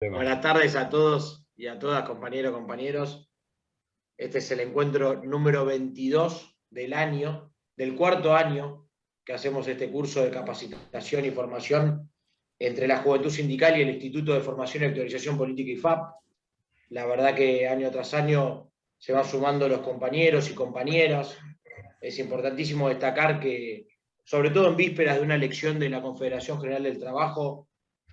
Tema. Buenas tardes a todos y a todas, compañeros, compañeros. Este es el encuentro número 22 del año, del cuarto año que hacemos este curso de capacitación y formación entre la Juventud Sindical y el Instituto de Formación y Actualización Política IFAP. La verdad que año tras año se van sumando los compañeros y compañeras. Es importantísimo destacar que, sobre todo en vísperas de una elección de la Confederación General del Trabajo,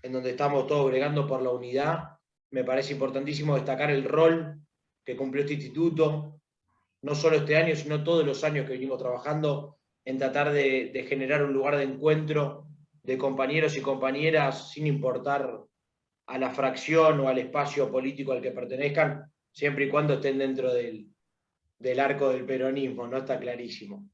en donde estamos todos bregando por la unidad, me parece importantísimo destacar el rol que cumplió este instituto, no solo este año, sino todos los años que venimos trabajando en tratar de generar un lugar de encuentro de compañeros y compañeras sin importar a la fracción o al espacio político al que pertenezcan, siempre y cuando estén dentro del arco del peronismo, ¿no? Está clarísimo.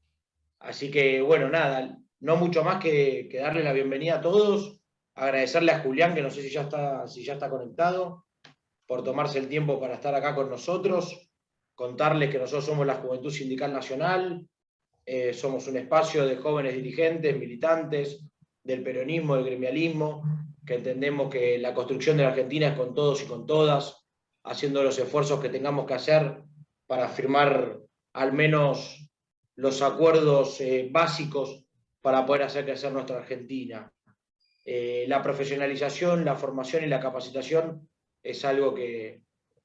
Así que, bueno, nada, no mucho más que darle la bienvenida a todos, agradecerle a Julián, que no sé si ya está conectado, por tomarse el tiempo para estar acá con nosotros, contarles que nosotros somos la Juventud Sindical Nacional, somos un espacio de jóvenes dirigentes, militantes, del peronismo, del gremialismo, que entendemos que la construcción de la Argentina es con todos y con todas, haciendo los esfuerzos que tengamos que hacer para firmar al menos los acuerdos básicos para poder hacer crecer nuestra Argentina. La profesionalización, la formación y la capacitación es algo que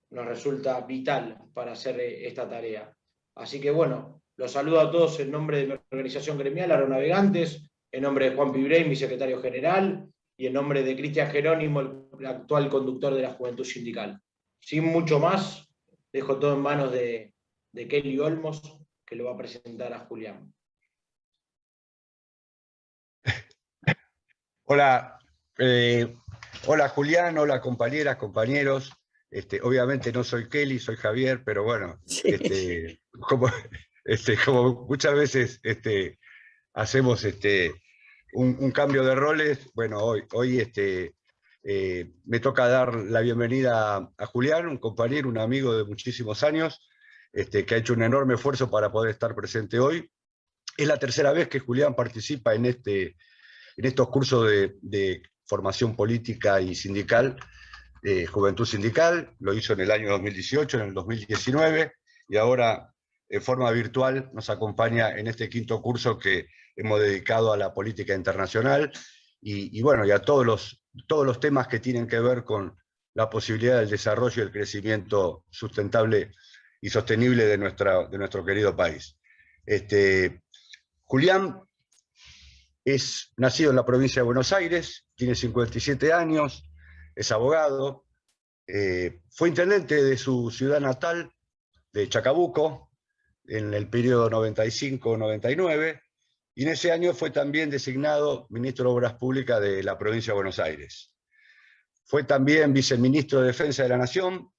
nos resulta vital para hacer esta tarea. Así que bueno, los saludo a todos en nombre de mi organización gremial, Aeronavegantes, en nombre de Juan Pibrey, mi secretario general, y en nombre de Cristian Jerónimo, el actual conductor de la Juventud Sindical. Sin mucho más, dejo todo en manos de Kelly Olmos, que lo va a presentar a Julián. Hola, hola Julián, hola compañeras, compañeros. Obviamente no soy Kelly, soy Javier, pero bueno, como, como muchas veces hacemos un cambio de roles, bueno, hoy me toca dar la bienvenida a Julián, un compañero, un amigo de muchísimos años, que ha hecho un enorme esfuerzo para poder estar presente hoy. Es la tercera vez que Julián participa en estos cursos de formación política y sindical, Juventud Sindical. Lo hizo en el año 2018, en el 2019, y ahora en forma virtual nos acompaña en este quinto curso que hemos dedicado a la política internacional y bueno, y a todos los temas que tienen que ver con la posibilidad del desarrollo y el crecimiento sustentable y sostenible de nuestro querido país. Julián es nacido en la provincia de Buenos Aires, tiene 57 años, es abogado, fue intendente de su ciudad natal, de Chacabuco, en el periodo 95-99, y en ese año fue también designado ministro de Obras Públicas de la provincia de Buenos Aires. Fue también viceministro de Defensa de la Nación,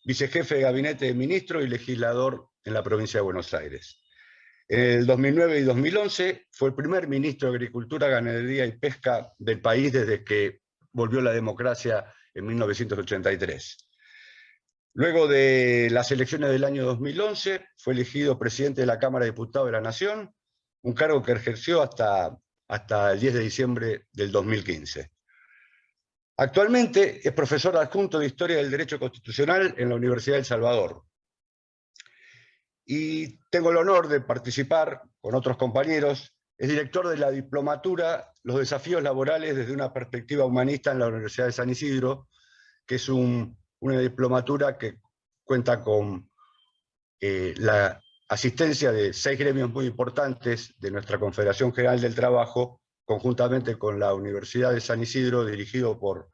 vicejefe de gabinete de ministro y legislador en la provincia de Buenos Aires. En el 2009 y 2011 fue el primer ministro de Agricultura, Ganadería y Pesca del país desde que volvió la democracia en 1983. Luego de las elecciones del año 2011 fue elegido presidente de la Cámara de Diputados de la Nación, un cargo que ejerció hasta el 10 de diciembre del 2015. Actualmente es profesor adjunto de Historia del Derecho Constitucional en la Universidad de El Salvador. Y tengo el honor de participar con otros compañeros. Es director de la diplomatura Los desafíos laborales desde una perspectiva humanista en la Universidad de San Isidro, que es una diplomatura que cuenta con la asistencia de 6 gremios muy importantes de nuestra Confederación General del Trabajo, conjuntamente con la Universidad de San Isidro, dirigido por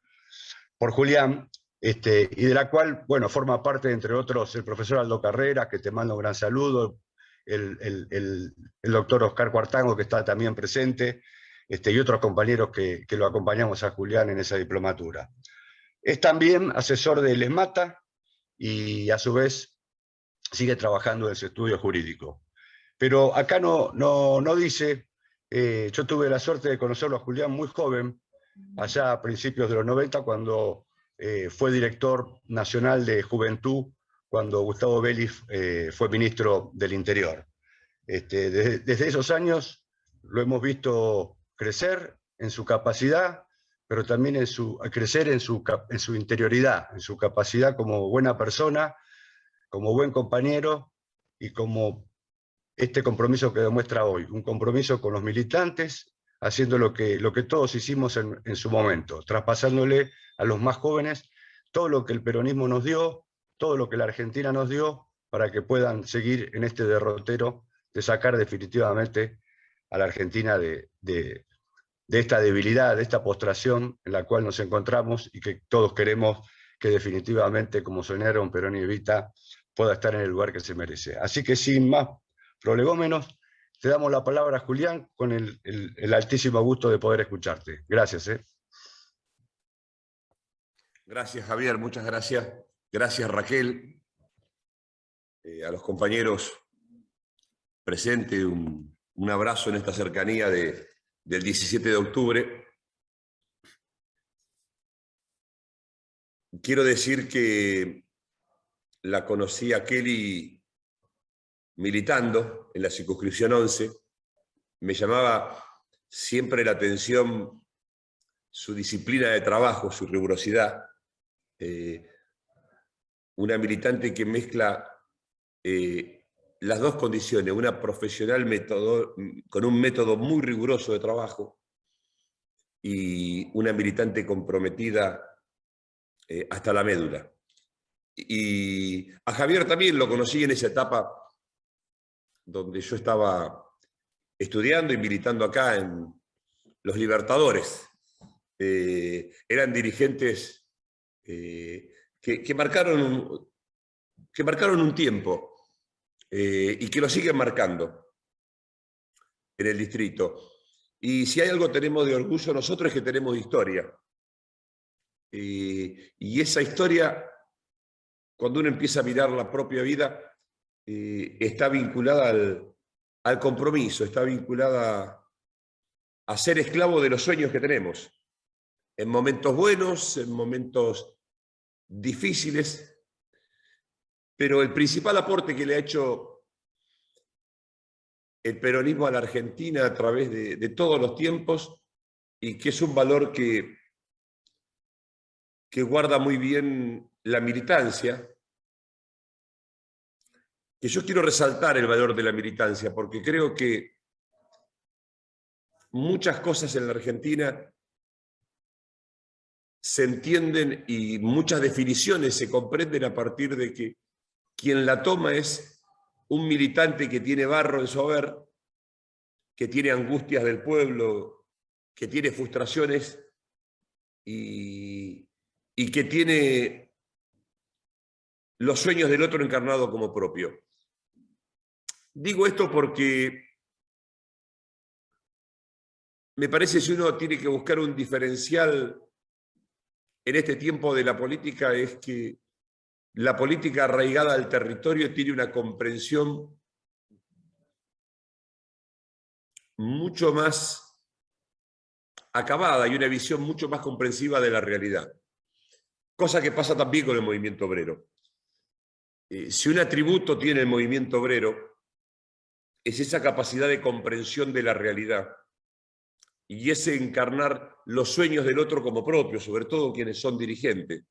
Julián, y de la cual, bueno, forma parte, entre otros, el profesor Aldo Carreras, que te manda un gran saludo, el doctor Oscar Cuartango, que está también presente, y otros compañeros que lo acompañamos a Julián en esa diplomatura. Es también asesor del ESMATA y, a su vez, sigue trabajando en su estudio jurídico. Pero acá no dice, yo tuve la suerte de conocerlo a Julián muy joven, allá a principios de los 90, cuando fue director nacional de Juventud, cuando Gustavo Vélez fue ministro del Interior. Desde esos años lo hemos visto crecer en su capacidad, pero también a crecer en su interioridad, en su capacidad como buena persona, como buen compañero y como este compromiso que demuestra hoy, un compromiso con los militantes, haciendo lo que todos hicimos en su momento, traspasándole a los más jóvenes todo lo que el peronismo nos dio, todo lo que la Argentina nos dio, para que puedan seguir en este derrotero de sacar definitivamente a la Argentina de esta debilidad, de esta postración en la cual nos encontramos y que todos queremos que definitivamente, como soñaron Perón y Evita, pueda estar en el lugar que se merece. Así que sin más prolegómenos, te damos la palabra, Julián, con el altísimo gusto de poder escucharte. Gracias. Gracias, Javier, muchas gracias. Gracias, Raquel. A los compañeros presentes, un abrazo en esta cercanía del 17 de octubre. Quiero decir que la conocí a Kelly militando en la circunscripción 11. Me llamaba siempre la atención su disciplina de trabajo, su rigurosidad. Una militante que mezcla las dos condiciones, una profesional con un método muy riguroso de trabajo y una militante comprometida hasta la médula. Y a Javier también lo conocí en esa etapa donde yo estaba estudiando y militando acá en Los Libertadores. Eran dirigentes que marcaron un tiempo y que lo siguen marcando en el distrito. Y si hay algo tenemos de orgullo nosotros es que tenemos historia. Y esa historia, cuando uno empieza a mirar la propia vida, está vinculada al compromiso, está vinculada a ser esclavo de los sueños que tenemos. En momentos buenos, en momentos difíciles, pero el principal aporte que le ha hecho el peronismo a la Argentina a través de todos los tiempos, y que es un valor que guarda muy bien la militancia, que yo quiero resaltar el valor de la militancia, porque creo que muchas cosas en la Argentina se entienden y muchas definiciones se comprenden a partir de que quien la toma es un militante que tiene barro en su haber, que tiene angustias del pueblo, que tiene frustraciones y que tiene los sueños del otro encarnado como propio. Digo esto porque me parece que si uno tiene que buscar un diferencial en este tiempo de la política, es que la política arraigada al territorio tiene una comprensión mucho más acabada y una visión mucho más comprensiva de la realidad. Cosa que pasa también con el movimiento obrero. Si un atributo tiene el movimiento obrero, es esa capacidad de comprensión de la realidad y ese encarnar los sueños del otro como propios, sobre todo quienes son dirigentes,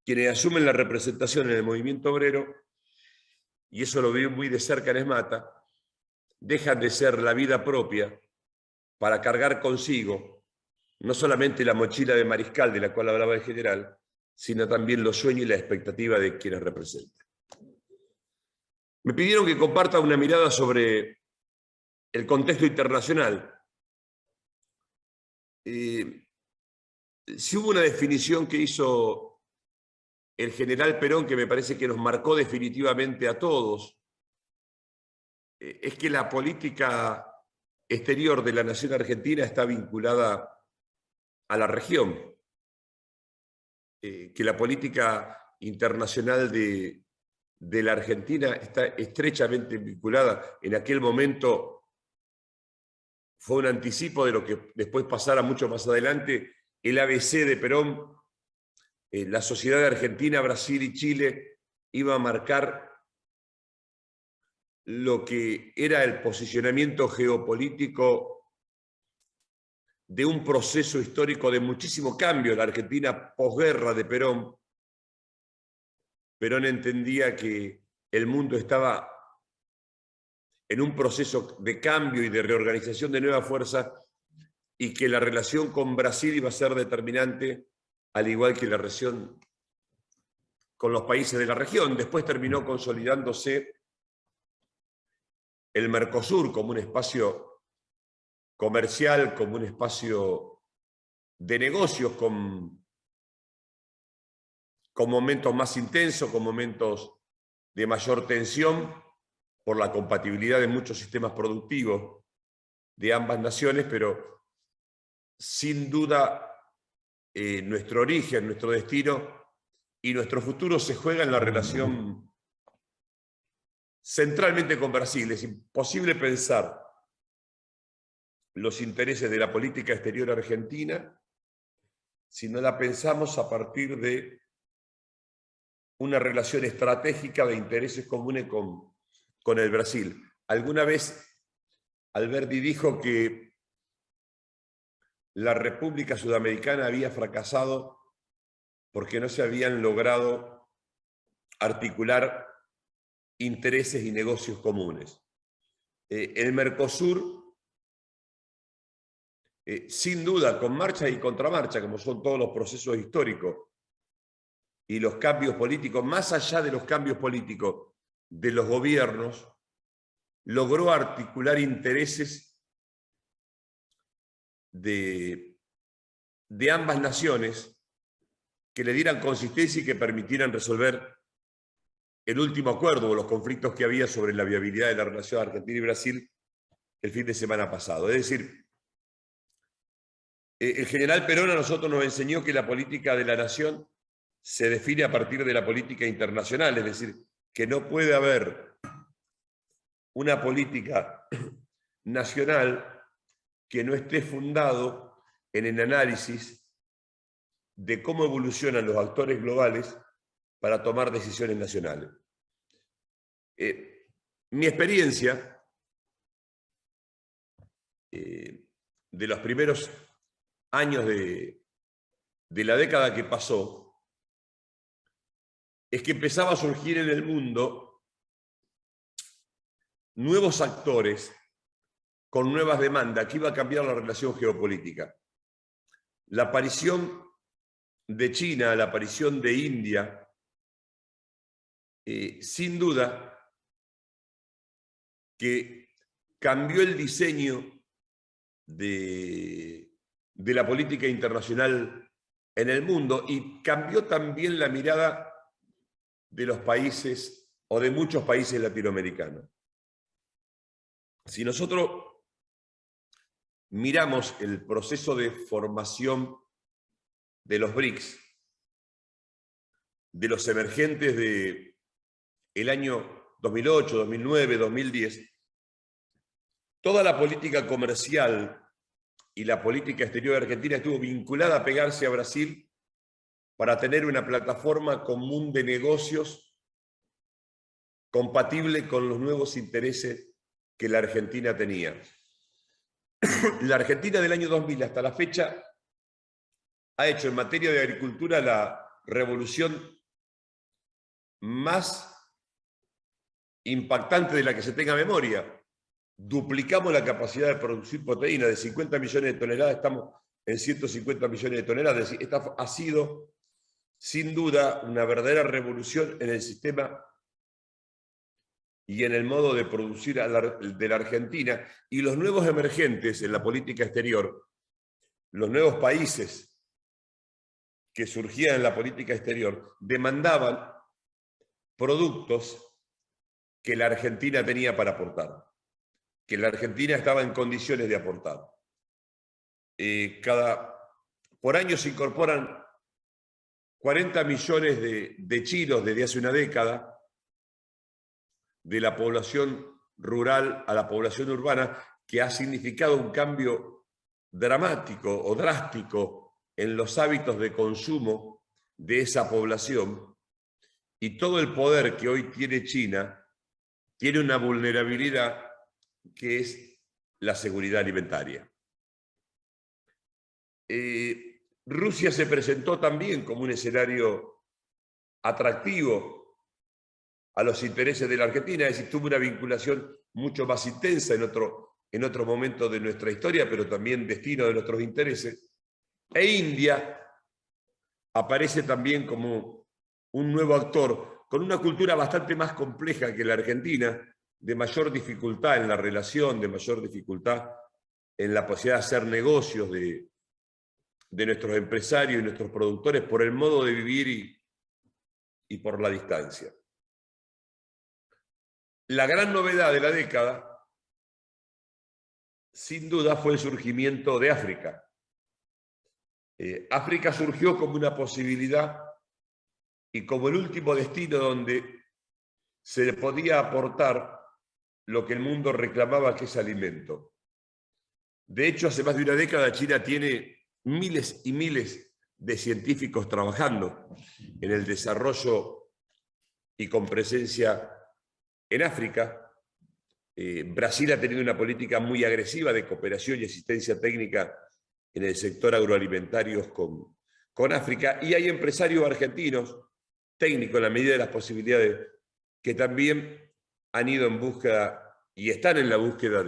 quienes asumen la representación en el movimiento obrero, y eso lo veo muy de cerca en Esmata, dejan de ser la vida propia para cargar consigo no solamente la mochila de mariscal de la cual hablaba el general, sino también los sueños y la expectativa de quienes representan. Me pidieron que comparta una mirada sobre el contexto internacional. Si hubo una definición que hizo el general Perón que me parece que nos marcó definitivamente a todos, es que la política exterior de la nación argentina está vinculada a la región, que la política internacional de la Argentina está estrechamente vinculada. En aquel momento fue un anticipo de lo que después pasara mucho más adelante, el ABC de Perón, la sociedad de Argentina, Brasil y Chile iba a marcar lo que era el posicionamiento geopolítico de un proceso histórico de muchísimo cambio. La Argentina posguerra de Perón, Perón entendía que el mundo estaba en un proceso de cambio y de reorganización de nueva fuerza y que la relación con Brasil iba a ser determinante, al igual que la relación con los países de la región. Después terminó consolidándose el Mercosur como un espacio comercial, como un espacio de negocios con momentos más intensos, con momentos de mayor tensión por la compatibilidad de muchos sistemas productivos de ambas naciones, pero sin duda nuestro origen, nuestro destino y nuestro futuro se juega en la relación centralmente con Brasil. Es imposible pensar los intereses de la política exterior argentina si no la pensamos a partir de una relación estratégica de intereses comunes con el Brasil. Alguna vez Alberdi dijo que la República Sudamericana había fracasado porque no se habían logrado articular intereses y negocios comunes. El Mercosur, sin duda, con marcha y contramarcha, como son todos los procesos históricos, y los cambios políticos, más allá de los cambios políticos de los gobiernos, logró articular intereses de ambas naciones que le dieran consistencia y que permitieran resolver el último acuerdo o los conflictos que había sobre la viabilidad de la relación Argentina y Brasil el fin de semana pasado. Es decir, el general Perón a nosotros nos enseñó que la política de la nación se define a partir de la política internacional, es decir, que no puede haber una política nacional que no esté fundado en el análisis de cómo evolucionan los actores globales para tomar decisiones nacionales. Mi experiencia de los primeros años de la década que pasó es que empezaba a surgir en el mundo nuevos actores con nuevas demandas que iba a cambiar la relación geopolítica. La aparición de China, la aparición de India, sin duda que cambió el diseño de la política internacional en el mundo y cambió también la mirada de los países o de muchos países latinoamericanos. Si nosotros miramos el proceso de formación de los BRICS, de los emergentes del año 2008, 2009, 2010, toda la política comercial y la política exterior de Argentina estuvo vinculada a pegarse a Brasil para tener una plataforma común de negocios compatible con los nuevos intereses que la Argentina tenía. La Argentina del año 2000 hasta la fecha ha hecho en materia de agricultura la revolución más impactante de la que se tenga memoria. Duplicamos la capacidad de producir proteína de 50 millones de toneladas, estamos en 150 millones de toneladas. Es decir, esta ha sido sin duda una verdadera revolución en el sistema y en el modo de producir de la Argentina, y los nuevos emergentes en la política exterior, los nuevos países que surgían en la política exterior, demandaban productos que la Argentina tenía para aportar, que la Argentina estaba en condiciones de aportar. Por año se incorporan 40 millones de chinos desde hace una década, de la población rural a la población urbana, que ha significado un cambio dramático o drástico en los hábitos de consumo de esa población, y todo el poder que hoy tiene China tiene una vulnerabilidad que es la seguridad alimentaria. Rusia se presentó también como un escenario atractivo a los intereses de la Argentina, es decir, tuvo una vinculación mucho más intensa en otro momento de nuestra historia, pero también destino de nuestros intereses. E India aparece también como un nuevo actor, con una cultura bastante más compleja que la Argentina, de mayor dificultad en la relación, de mayor dificultad en la posibilidad de hacer negocios de nuestros empresarios y nuestros productores por el modo de vivir y por la distancia. La gran novedad de la década, sin duda, fue el surgimiento de África. África surgió como una posibilidad y como el último destino donde se le podía aportar lo que el mundo reclamaba, que es alimento. De hecho, hace más de una década China tiene miles y miles de científicos trabajando en el desarrollo y con presencia en África. Brasil ha tenido una política muy agresiva de cooperación y asistencia técnica en el sector agroalimentario con África, y hay empresarios argentinos, técnicos en la medida de las posibilidades, que también han ido en búsqueda y están en la búsqueda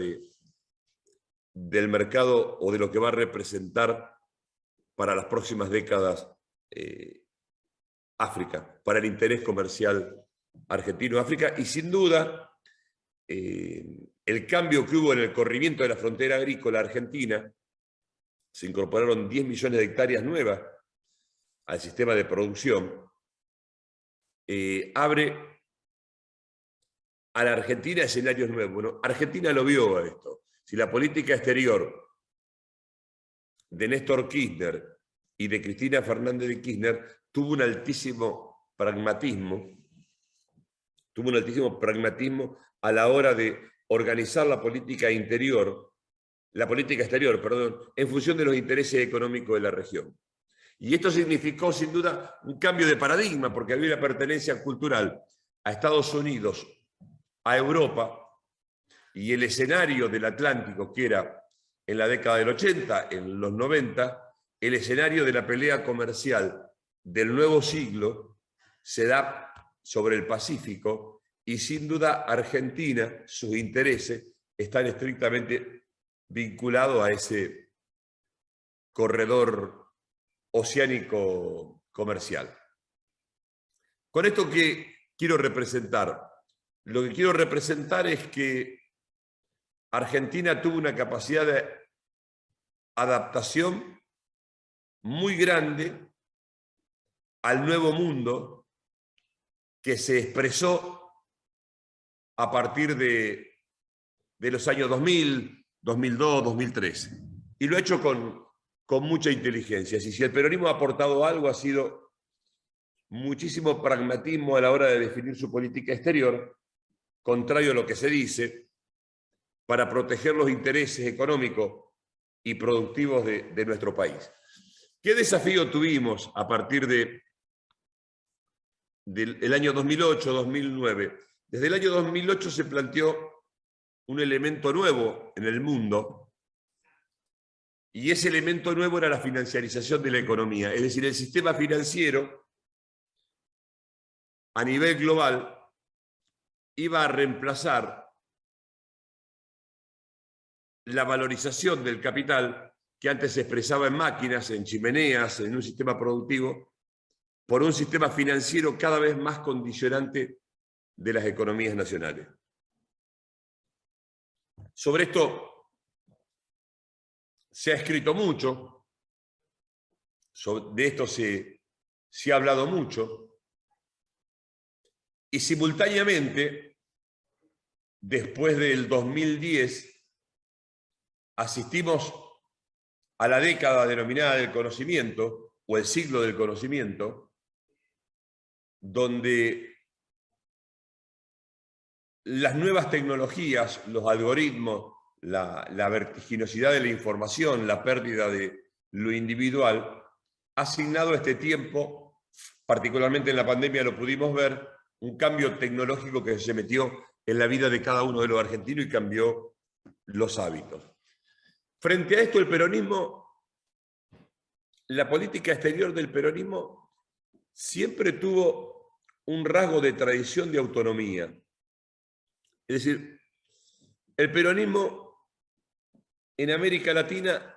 del mercado o de lo que va a representar para las próximas décadas África, para el interés comercial argentino-África, y sin duda el cambio que hubo en el corrimiento de la frontera agrícola argentina, se incorporaron 10 millones de hectáreas nuevas al sistema de producción, abre a la Argentina escenarios nuevos. Bueno, Argentina lo vio a esto. Si la política exterior de Néstor Kirchner y de Cristina Fernández de Kirchner tuvo un altísimo pragmatismo a la hora de organizar la política exterior, en función de los intereses económicos de la región. Y esto significó, sin duda, un cambio de paradigma, porque había una pertenencia cultural a Estados Unidos, a Europa, y el escenario del Atlántico, que era en la década del 80, en los 90, el escenario de la pelea comercial del nuevo siglo se da sobre el Pacífico, y sin duda Argentina, sus intereses están estrictamente vinculados a ese corredor oceánico comercial. Con esto, ¿qué quiero representar? Lo que quiero representar es que Argentina tuvo una capacidad de adaptación muy grande al nuevo mundo que se expresó a partir de los años 2000, 2002, 2013. Y lo ha hecho con mucha inteligencia. Y si el peronismo ha aportado algo, ha sido muchísimo pragmatismo a la hora de definir su política exterior, contrario a lo que se dice, para proteger los intereses económicos y productivos de nuestro país. ¿Qué desafío tuvimos a partir del año 2008-2009? Desde el año 2008 se planteó un elemento nuevo en el mundo, y ese elemento nuevo era la financiarización de la economía, es decir, el sistema financiero a nivel global iba a reemplazar la valorización del capital que antes se expresaba en máquinas, en chimeneas, en un sistema productivo, por un sistema financiero cada vez más condicionante de las economías nacionales. Sobre esto se ha escrito mucho, de esto se ha hablado mucho, y simultáneamente, después del 2010, asistimos a la década denominada del conocimiento, o el siglo del conocimiento, donde las nuevas tecnologías, los algoritmos, la vertiginosidad de la información, la pérdida de lo individual, ha asignado a este tiempo, particularmente en la pandemia lo pudimos ver, un cambio tecnológico que se metió en la vida de cada uno de los argentinos y cambió los hábitos. Frente a esto, el peronismo la política exterior del peronismo siempre tuvo un rasgo de tradición de autonomía. Es decir, el peronismo en América Latina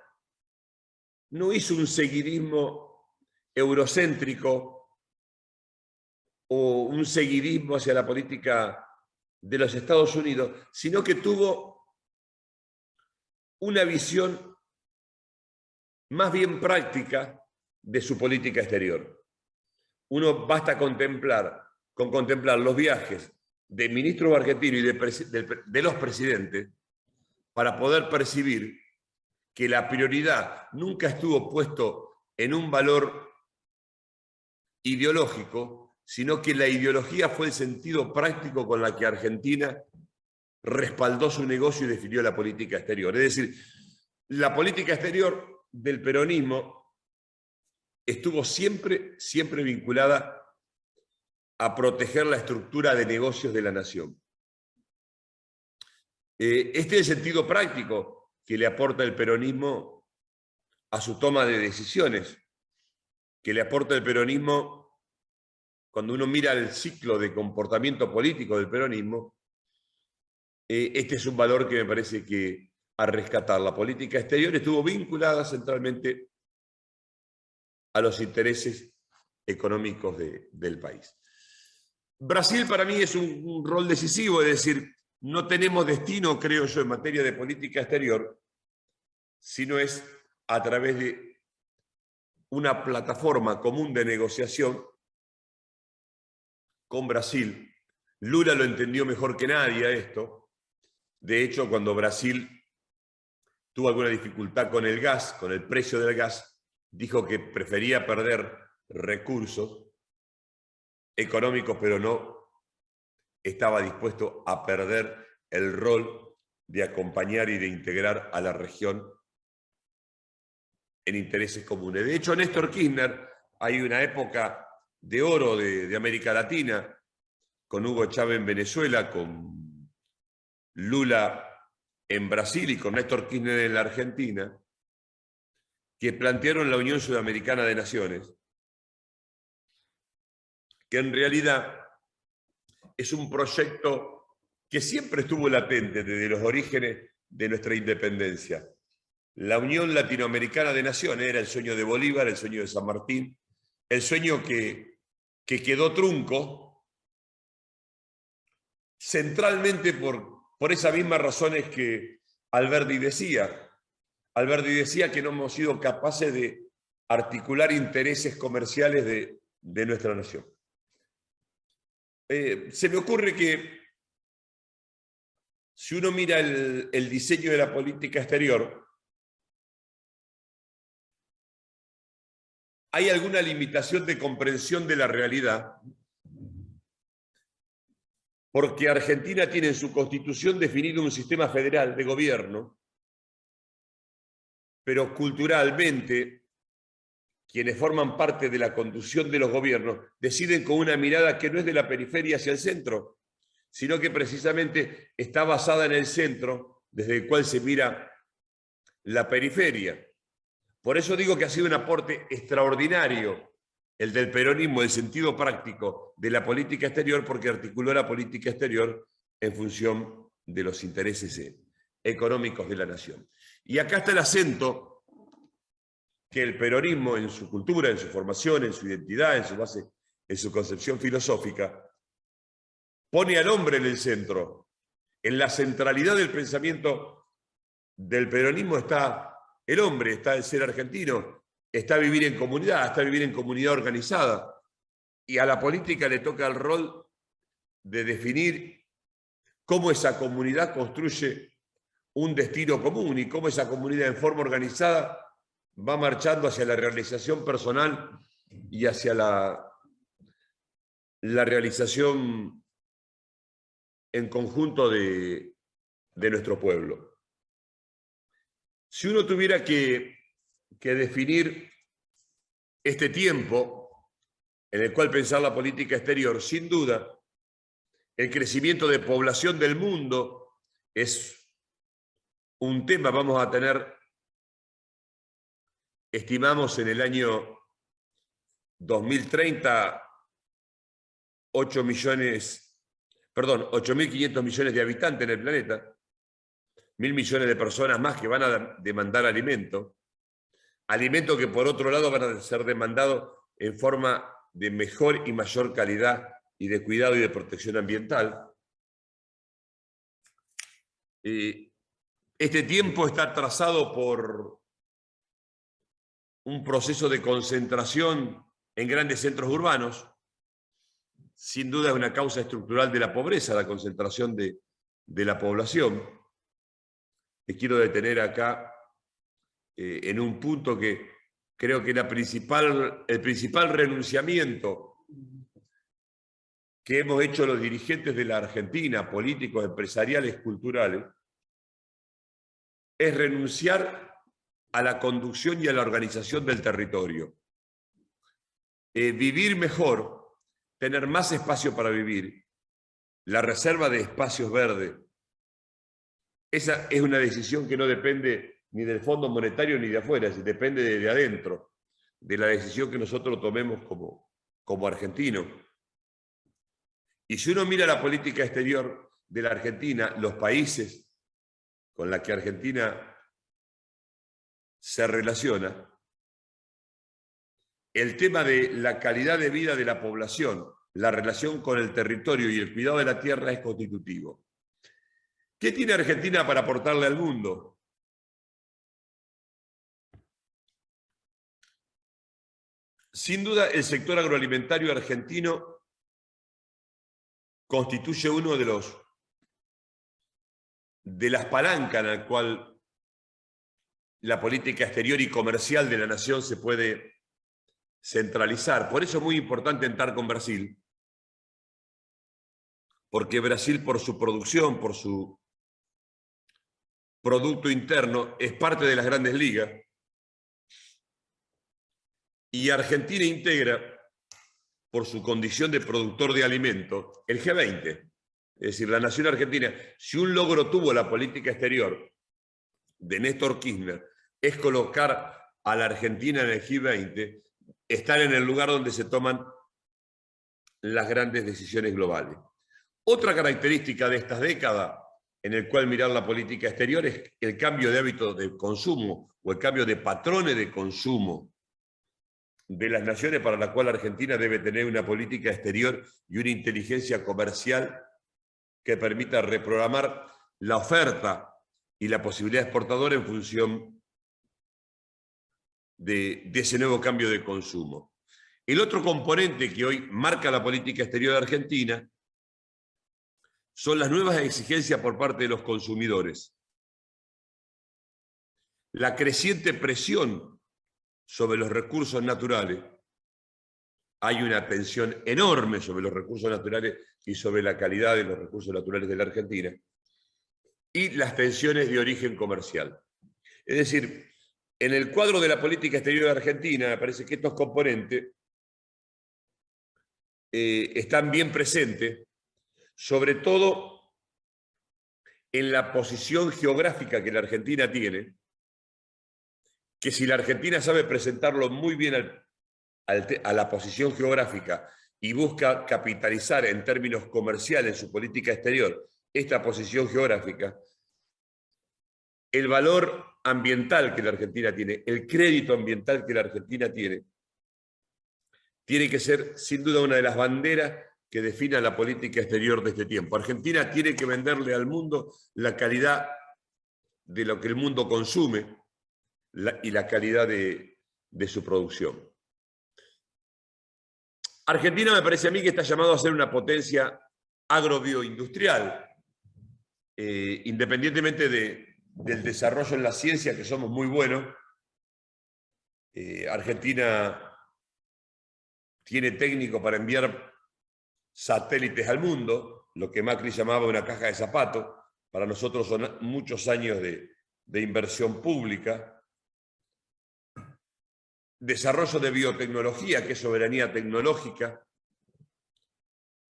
no hizo un seguidismo eurocéntrico o un seguidismo hacia la política de los Estados Unidos, sino que tuvo una visión más bien práctica de su política exterior. Uno basta con contemplar los viajes de ministros argentinos y de los presidentes para poder percibir que la prioridad nunca estuvo puesto en un valor ideológico, sino que la ideología fue el sentido práctico con la que Argentina respaldó su negocio y definió la política exterior. Es decir, la política exterior del peronismo estuvo siempre vinculada a proteger la estructura de negocios de la nación. Este es el sentido práctico que le aporta el peronismo a su toma de decisiones, que le aporta el peronismo cuando uno mira el ciclo de comportamiento político del peronismo. Este es un valor que me parece que a rescatar. La política exterior estuvo vinculada centralmente a los intereses económicos del país. Brasil para mí es un rol decisivo, es decir, no tenemos destino, creo yo, en materia de política exterior, sino es a través de una plataforma común de negociación con Brasil. Lula lo entendió mejor que nadie a esto. De hecho, cuando Brasil tuvo alguna dificultad con el gas, con el precio del gas, dijo que prefería perder recursos económicos, pero no estaba dispuesto a perder el rol de acompañar y de integrar a la región en intereses comunes. De hecho, Néstor Kirchner, hay una época de oro de América Latina, con Hugo Chávez en Venezuela, con Lula en Brasil y con Néstor Kirchner en la Argentina, que plantearon la Unión Sudamericana de Naciones, que en realidad es un proyecto que siempre estuvo latente desde los orígenes de nuestra independencia. La Unión Latinoamericana de Naciones era el sueño de Bolívar, el sueño de San Martín, el sueño que quedó trunco centralmente por esas mismas razones que Alberdi decía. Alberdi decía que no hemos sido capaces de articular intereses comerciales de nuestra nación. Se me ocurre que si uno mira el diseño de la política exterior, hay alguna limitación de comprensión de la realidad, porque Argentina tiene en su constitución definido un sistema federal de gobierno, pero culturalmente quienes forman parte de la conducción de los gobiernos deciden con una mirada que no es de la periferia hacia el centro, sino que precisamente está basada en el centro, desde el cual se mira la periferia. Por eso digo que ha sido un aporte extraordinario el del peronismo, el sentido práctico de la política exterior, porque articuló la política exterior en función de los intereses económicos de la nación. Y acá está el acento que el peronismo en su cultura, en su formación, en su identidad, en su base, en su concepción filosófica, pone al hombre en el centro. En la centralidad del pensamiento del peronismo está el hombre, está el ser argentino, está vivir en comunidad organizada. Y a la política le toca el rol de definir cómo esa comunidad construye un destino común y cómo esa comunidad en forma organizada va marchando hacia la realización personal y hacia la realización en conjunto de nuestro pueblo. Si uno tuviera que definir este tiempo en el cual pensar la política exterior, sin duda, el crecimiento de población del mundo es un tema. Vamos a tener estimamos en el año 2030 8.500 millones de habitantes en el planeta, 1.000 millones de personas más que van a demandar alimento que por otro lado van a ser demandados en forma de mejor y mayor calidad y de cuidado y de protección ambiental. Este tiempo está trazado por un proceso de concentración en grandes centros urbanos. Sin duda es una causa estructural de la pobreza, la concentración de la población. Me quiero detener acá en un punto que creo que el principal renunciamiento que hemos hecho los dirigentes de la Argentina, políticos, empresariales, culturales, es renunciar a la conducción y a la organización del territorio. Vivir mejor, tener más espacio para vivir, la reserva de espacios verdes, esa es una decisión que no depende ni del Fondo Monetario ni de afuera, depende de adentro, de la decisión que nosotros tomemos como argentinos. Y si uno mira la política exterior de la Argentina, los países con los que Argentina se relaciona, el tema de la calidad de vida de la población, la relación con el territorio y el cuidado de la tierra es constitutivo. ¿Qué tiene Argentina para aportarle al mundo? Sin duda, el sector agroalimentario argentino constituye uno de las palancas en la cual la política exterior y comercial de la nación se puede centralizar. Por eso es muy importante entrar con Brasil, porque Brasil, por su producción, por su Producto Interno, es parte de las grandes ligas, y Argentina integra, por su condición de productor de alimentos, el G20. Es decir, la nación argentina, si un logro tuvo la política exterior de Néstor Kirchner, es colocar a la Argentina en el G20, estar en el lugar donde se toman las grandes decisiones globales. Otra característica de estas décadas, en el cual mirar la política exterior, es el cambio de hábitos de consumo o el cambio de patrones de consumo de las naciones, para la cual Argentina debe tener una política exterior y una inteligencia comercial que permita reprogramar la oferta y la posibilidad exportadora en función de ese nuevo cambio de consumo. El otro componente que hoy marca la política exterior de Argentina son las nuevas exigencias por parte de los consumidores. La creciente presión sobre los recursos naturales. Hay una tensión enorme sobre los recursos naturales y sobre la calidad de los recursos naturales de la Argentina. Y las tensiones de origen comercial. Es decir, en el cuadro de la política exterior de Argentina, me parece que estos componentes están bien presentes, sobre todo en la posición geográfica que la Argentina tiene, que si la Argentina sabe presentarlo muy bien a la posición geográfica y busca capitalizar en términos comerciales su política exterior esta posición geográfica, el valor ambiental que la Argentina tiene, el crédito ambiental que la Argentina tiene que ser sin duda una de las banderas que defina la política exterior de este tiempo. Argentina tiene que venderle al mundo la calidad de lo que el mundo consume y la calidad de su producción. Argentina me parece a mí que está llamado a ser una potencia agrobioindustrial, independientemente del desarrollo en la ciencia, que somos muy buenos. Argentina tiene técnico para enviar satélites al mundo, lo que Macri llamaba una caja de zapatos. Para nosotros son muchos años de inversión pública. Desarrollo de biotecnología, que es soberanía tecnológica,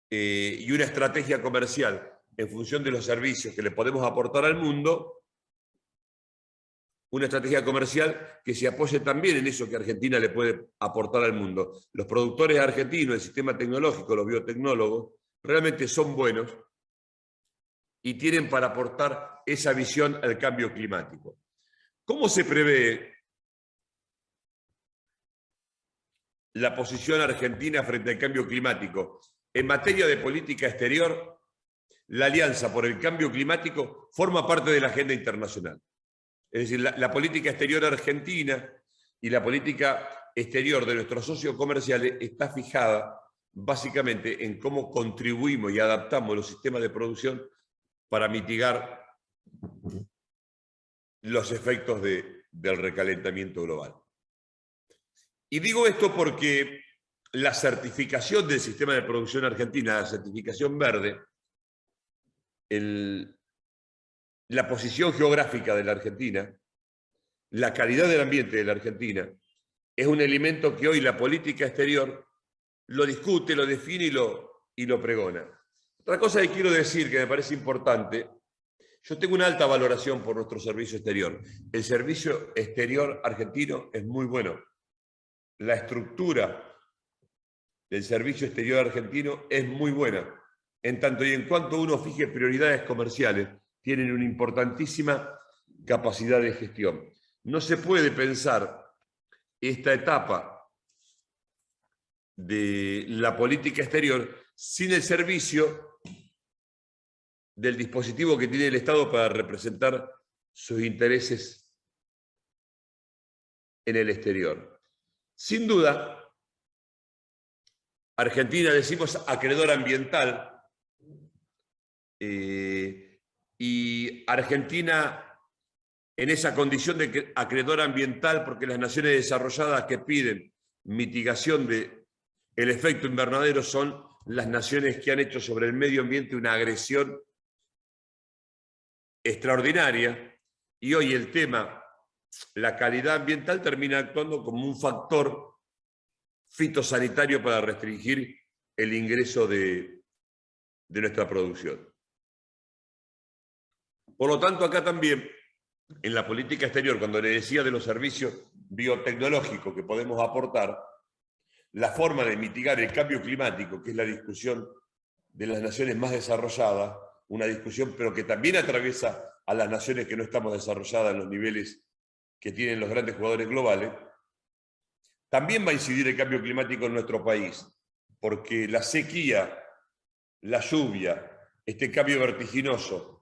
y una estrategia comercial en función de los servicios que le podemos aportar al mundo, una estrategia comercial que se apoye también en eso que Argentina le puede aportar al mundo. Los productores argentinos, el sistema tecnológico, los biotecnólogos, realmente son buenos y tienen para aportar esa visión al cambio climático. ¿Cómo se prevé la posición argentina frente al cambio climático? En materia de política exterior, la Alianza por el Cambio Climático forma parte de la agenda internacional. Es decir, la política exterior argentina y la política exterior de nuestros socios comerciales está fijada básicamente en cómo contribuimos y adaptamos los sistemas de producción para mitigar los efectos del recalentamiento global. Y digo esto porque la certificación del sistema de producción argentina, la certificación verde, la posición geográfica de la Argentina, la calidad del ambiente de la Argentina, es un elemento que hoy la política exterior lo discute, lo define y lo pregona. Otra cosa que quiero decir que me parece importante, yo tengo una alta valoración por nuestro servicio exterior. El servicio exterior argentino es muy bueno. La estructura del servicio exterior argentino es muy buena. En tanto y en cuanto uno fije prioridades comerciales, tienen una importantísima capacidad de gestión. No se puede pensar esta etapa de la política exterior sin el servicio del dispositivo que tiene el Estado para representar sus intereses en el exterior. Sin duda, Argentina, decimos, acreedor ambiental, y Argentina en esa condición de acreedor ambiental, porque las naciones desarrolladas que piden mitigación del efecto invernadero son las naciones que han hecho sobre el medio ambiente una agresión extraordinaria, y hoy el tema, la calidad ambiental, termina actuando como un factor fitosanitario para restringir el ingreso de nuestra producción. Por lo tanto, acá también, en la política exterior, cuando le decía de los servicios biotecnológicos que podemos aportar, la forma de mitigar el cambio climático, que es la discusión de las naciones más desarrolladas, una discusión pero que también atraviesa a las naciones que no estamos desarrolladas en los niveles que tienen los grandes jugadores globales, también va a incidir el cambio climático en nuestro país, porque la sequía, la lluvia, este cambio vertiginoso,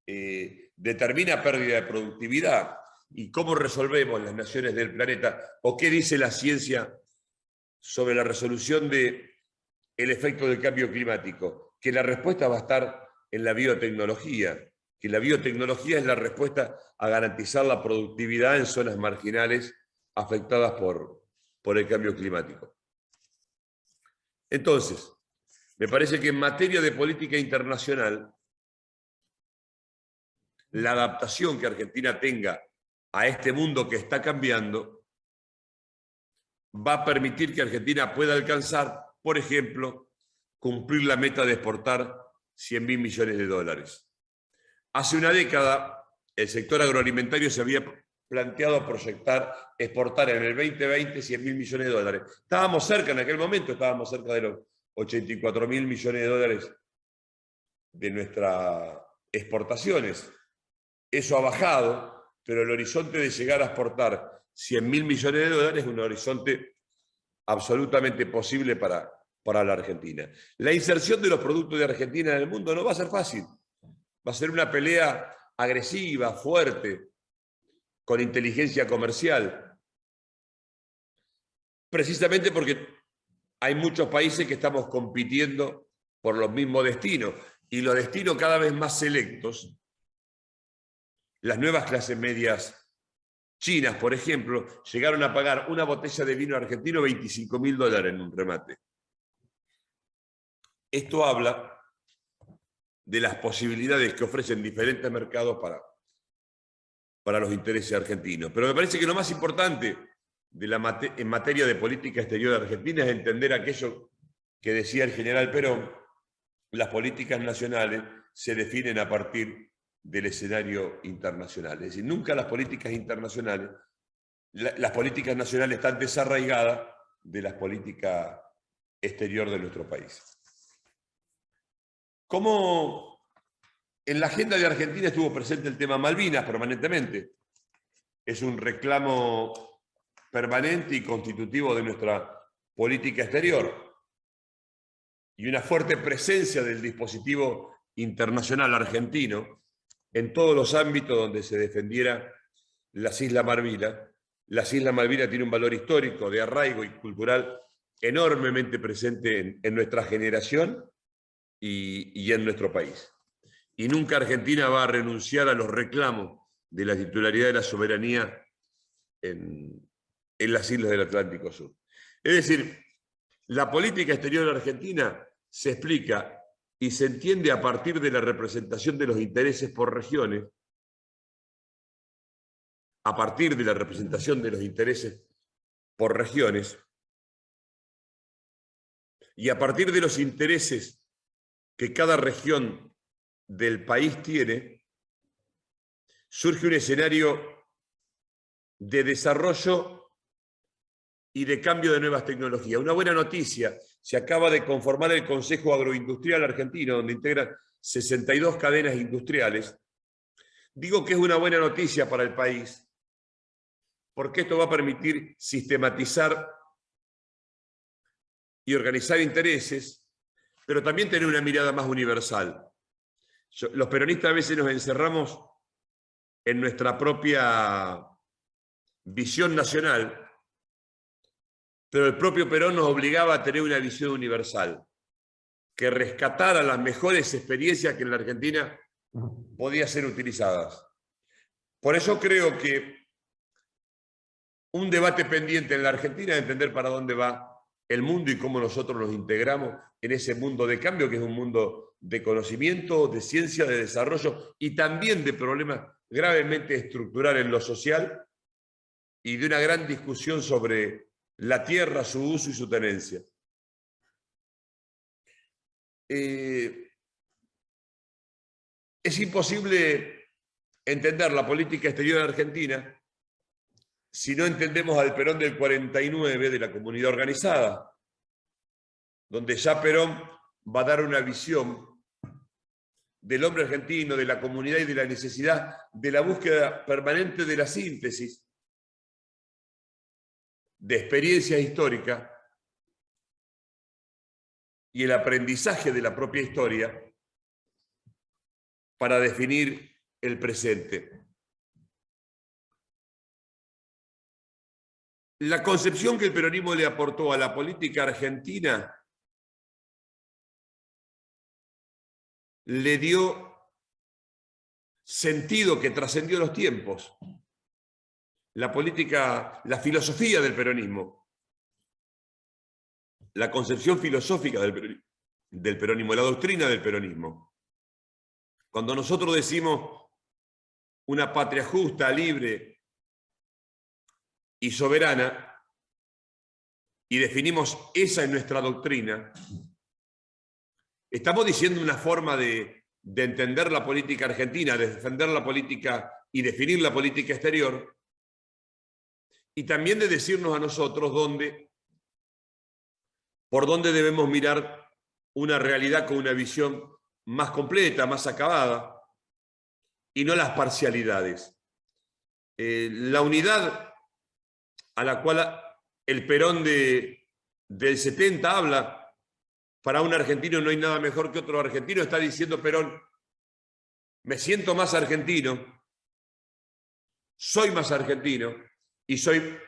determina pérdida de productividad. ¿Y cómo resolvemos las naciones del planeta? ¿O qué dice la ciencia sobre la resolución del efecto del cambio climático? Que la respuesta va a estar en la biotecnología, que la biotecnología es la respuesta a garantizar la productividad en zonas marginales afectadas por el cambio climático. Entonces, me parece que en materia de política internacional, la adaptación que Argentina tenga a este mundo que está cambiando va a permitir que Argentina pueda alcanzar, por ejemplo, cumplir la meta de exportar 100.000 millones de dólares. Hace una década, el sector agroalimentario se había planteado proyectar exportar en el 2020 100.000 millones de dólares. Estábamos cerca en aquel momento, estábamos cerca de los 84.000 millones de dólares de nuestras exportaciones. Eso ha bajado, pero el horizonte de llegar a exportar 100.000 millones de dólares es un horizonte absolutamente posible para la Argentina. La inserción de los productos de Argentina en el mundo no va a ser fácil. Va a ser una pelea agresiva, fuerte, con inteligencia comercial. Precisamente porque hay muchos países que estamos compitiendo por los mismos destinos, y los destinos cada vez más selectos. Las nuevas clases medias chinas, por ejemplo, llegaron a pagar una botella de vino argentino 25.000 dólares en un remate. Esto habla de las posibilidades que ofrecen diferentes mercados para los intereses argentinos. Pero me parece que lo más importante en materia de política exterior de Argentina es entender aquello que decía el general Perón: las políticas nacionales se definen a partir del escenario internacional. Es decir, nunca las políticas internacionales, las políticas nacionales están desarraigadas de la política exterior de nuestro país. Como en la agenda de Argentina estuvo presente el tema Malvinas permanentemente, es un reclamo permanente y constitutivo de nuestra política exterior, y una fuerte presencia del dispositivo internacional argentino en todos los ámbitos donde se defendiera las Islas Malvinas. Las Islas Malvinas tienen un valor histórico, de arraigo y cultural enormemente presente en nuestra generación y en nuestro país. Y nunca Argentina va a renunciar a los reclamos de la titularidad de la soberanía en las islas del Atlántico Sur. Es decir, la política exterior argentina se explica y se entiende a partir de la representación de los intereses por regiones, a partir de la representación de los intereses por regiones, y a partir de los intereses que cada región del país tiene, surge un escenario de desarrollo y de cambio de nuevas tecnologías. Una buena noticia: se acaba de conformar el Consejo Agroindustrial Argentino, donde integran 62 cadenas industriales. Digo que es una buena noticia para el país, porque esto va a permitir sistematizar y organizar intereses, pero también tener una mirada más universal. Los peronistas a veces nos encerramos en nuestra propia visión nacional, pero el propio Perón nos obligaba a tener una visión universal, que rescatara las mejores experiencias que en la Argentina podían ser utilizadas. Por eso creo que un debate pendiente en la Argentina es entender para dónde va el mundo y cómo nosotros nos integramos en ese mundo de cambio, que es un mundo de conocimiento, de ciencia, de desarrollo y también de problemas gravemente estructurales en lo social y de una gran discusión sobre la tierra, su uso y su tenencia. Es imposible entender la política exterior de Argentina si no entendemos al Perón del 49 de la comunidad organizada, donde ya Perón va a dar una visión del hombre argentino, de la comunidad y de la necesidad de la búsqueda permanente de la síntesis de experiencias históricas y el aprendizaje de la propia historia para definir el presente. La concepción que el peronismo le aportó a la política argentina le dio sentido que trascendió los tiempos. La política, la filosofía del peronismo, la concepción filosófica del peronismo, la doctrina del peronismo. Cuando nosotros decimos una patria justa, libre y soberana, y definimos esa en nuestra doctrina, estamos diciendo una forma de entender la política argentina, de defender la política y definir la política exterior, y también de decirnos a nosotros por dónde debemos mirar una realidad con una visión más completa, más acabada, y no las parcialidades. La unidad a la cual el Perón del 70 habla, para un argentino no hay nada mejor que otro argentino, está diciendo Perón: me siento más argentino, soy más argentino y soy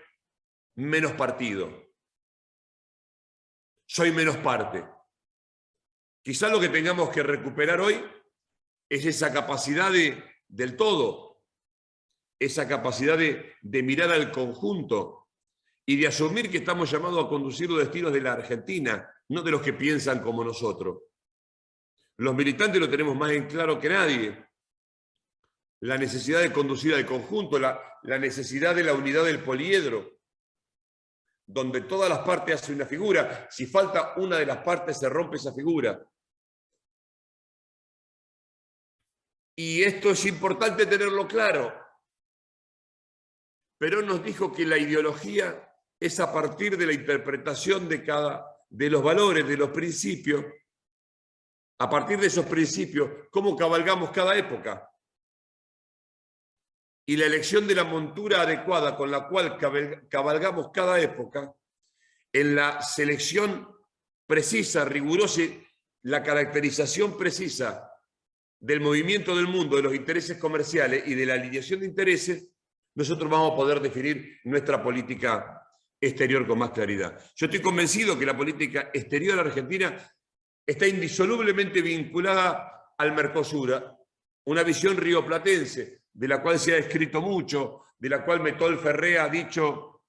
menos partido, soy menos parte. Quizá lo que tengamos que recuperar hoy es esa capacidad del todo, esa capacidad de mirar al conjunto y de asumir que estamos llamados a conducir los destinos de la Argentina, no de los que piensan como nosotros. Los militantes lo tenemos más en claro que nadie. La necesidad de conducir al conjunto, la necesidad de la unidad del poliedro, donde todas las partes hacen una figura. Si falta una de las partes, se rompe esa figura. Y esto es importante tenerlo claro. Perón nos dijo que la ideología es a partir de la interpretación de los valores, de los principios, a partir de esos principios, cómo cabalgamos cada época. Y la elección de la montura adecuada con la cual cabalgamos cada época, en la selección precisa, rigurosa, la caracterización precisa del movimiento del mundo, de los intereses comerciales y de la alineación de intereses, nosotros vamos a poder definir nuestra política exterior con más claridad. Yo estoy convencido que la política exterior argentina está indisolublemente vinculada al Mercosur, una visión rioplatense, de la cual se ha escrito mucho, de la cual Metol Ferré ha dicho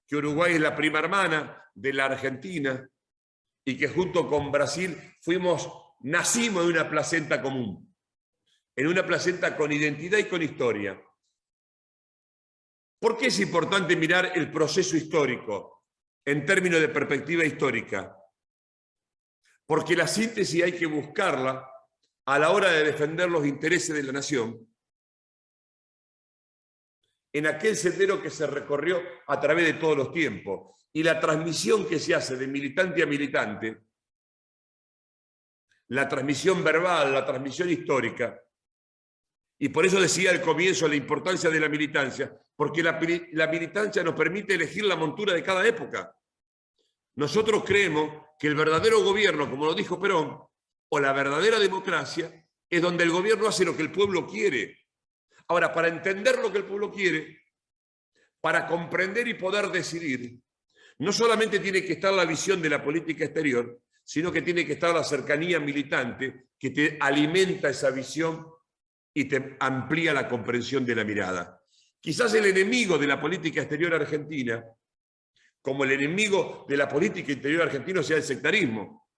que Uruguay es la prima hermana de la Argentina y que junto con Brasil nacimos de una placenta común, en una placenta con identidad y con historia. ¿Por qué es importante mirar el proceso histórico en términos de perspectiva histórica? Porque la síntesis hay que buscarla a la hora de defender los intereses de la nación en aquel sendero que se recorrió a través de todos los tiempos. Y la transmisión que se hace de militante a militante, la transmisión verbal, la transmisión histórica, y por eso decía al comienzo la importancia de la militancia, porque la militancia nos permite elegir la montura de cada época. Nosotros creemos que el verdadero gobierno, como lo dijo Perón, o la verdadera democracia, es donde el gobierno hace lo que el pueblo quiere. Ahora, para entender lo que el pueblo quiere, para comprender y poder decidir, no solamente tiene que estar la visión de la política exterior, sino que tiene que estar la cercanía militante que te alimenta esa visión y te amplía la comprensión de la mirada. Quizás el enemigo de la política exterior argentina, como el enemigo de la política interior argentina, sea el sectarismo.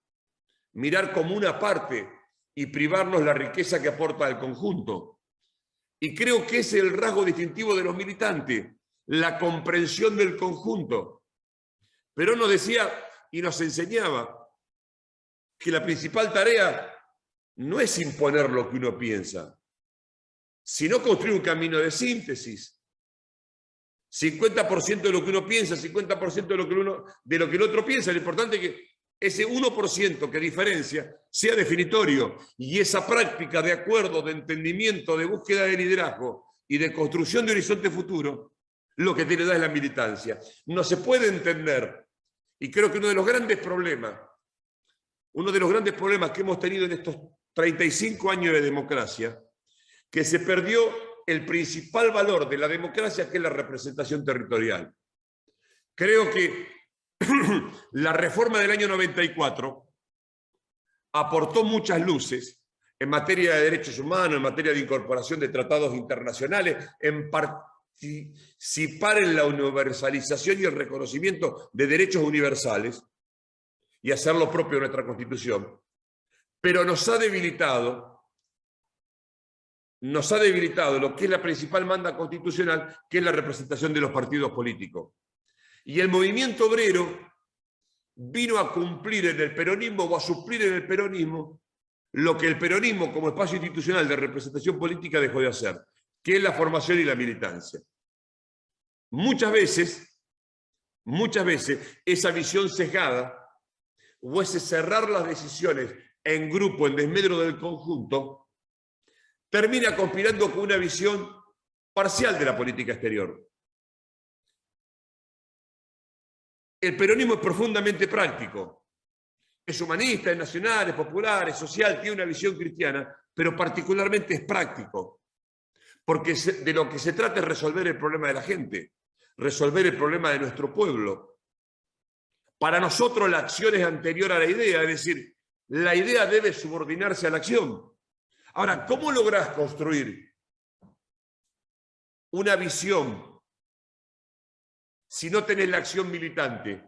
Mirar como una parte y privarnos la riqueza que aporta al conjunto. Y creo que ese es el rasgo distintivo de los militantes, la comprensión del conjunto. Perón nos decía y nos enseñaba que la principal tarea no es imponer lo que uno piensa, sino construir un camino de síntesis. 50% de lo que uno piensa, 50% de lo que el otro piensa. Lo importante es que ese 1% que diferencia sea definitorio, y esa práctica de acuerdo, de entendimiento, de búsqueda de liderazgo y de construcción de horizonte futuro, lo que te le da es la militancia. No se puede entender, y creo que uno de los grandes problemas que hemos tenido en estos 35 años de democracia, que se perdió el principal valor de la democracia, que es la representación territorial. Creo que la reforma del año 94 aportó muchas luces en materia de derechos humanos, en materia de incorporación de tratados internacionales, en participar en la universalización y el reconocimiento de derechos universales y hacer lo propio de nuestra Constitución. Pero nos ha debilitado lo que es la principal manda constitucional, que es la representación de los partidos políticos. Y el movimiento obrero vino a cumplir en el peronismo, o a suplir en el peronismo, lo que el peronismo como espacio institucional de representación política dejó de hacer, que es la formación y la militancia. Muchas veces, esa visión sesgada, o ese cerrar las decisiones en grupo, en desmedro del conjunto, termina conspirando con una visión parcial de la política exterior. El peronismo es profundamente práctico. Es humanista, es nacional, es popular, es social, tiene una visión cristiana, pero particularmente es práctico. Porque de lo que se trata es resolver el problema de la gente, resolver el problema de nuestro pueblo. Para nosotros la acción es anterior a la idea, es decir, la idea debe subordinarse a la acción. Ahora, ¿cómo lográs construir una visión si no tenés la acción militante?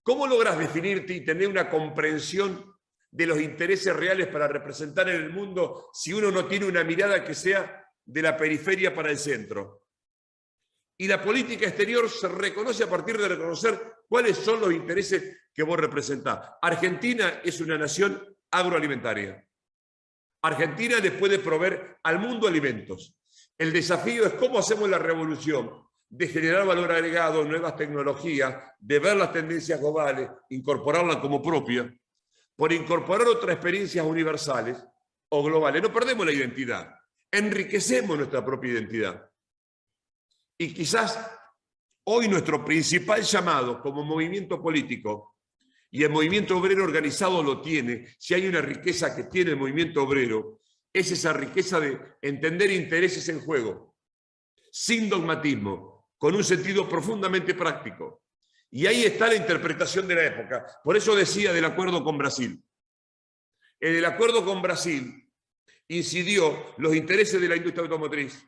¿Cómo lográs definirte y tener una comprensión de los intereses reales para representar en el mundo si uno no tiene una mirada que sea de la periferia para el centro? Y la política exterior se reconoce a partir de reconocer cuáles son los intereses que vos representás. Argentina es una nación agroalimentaria. Argentina le puede proveer al mundo alimentos. El desafío es cómo hacemos la revolución de generar valor agregado, nuevas tecnologías, de ver las tendencias globales, incorporarlas como propia, por incorporar otras experiencias universales o globales. No perdemos la identidad, enriquecemos nuestra propia identidad. Y quizás hoy nuestro principal llamado como movimiento político, y el movimiento obrero organizado lo tiene, si hay una riqueza que tiene el movimiento obrero, es esa riqueza de entender intereses en juego, sin dogmatismo, con un sentido profundamente práctico. Y ahí está la interpretación de la época. Por eso decía del acuerdo con Brasil. En el acuerdo con Brasil incidió los intereses de la industria automotriz,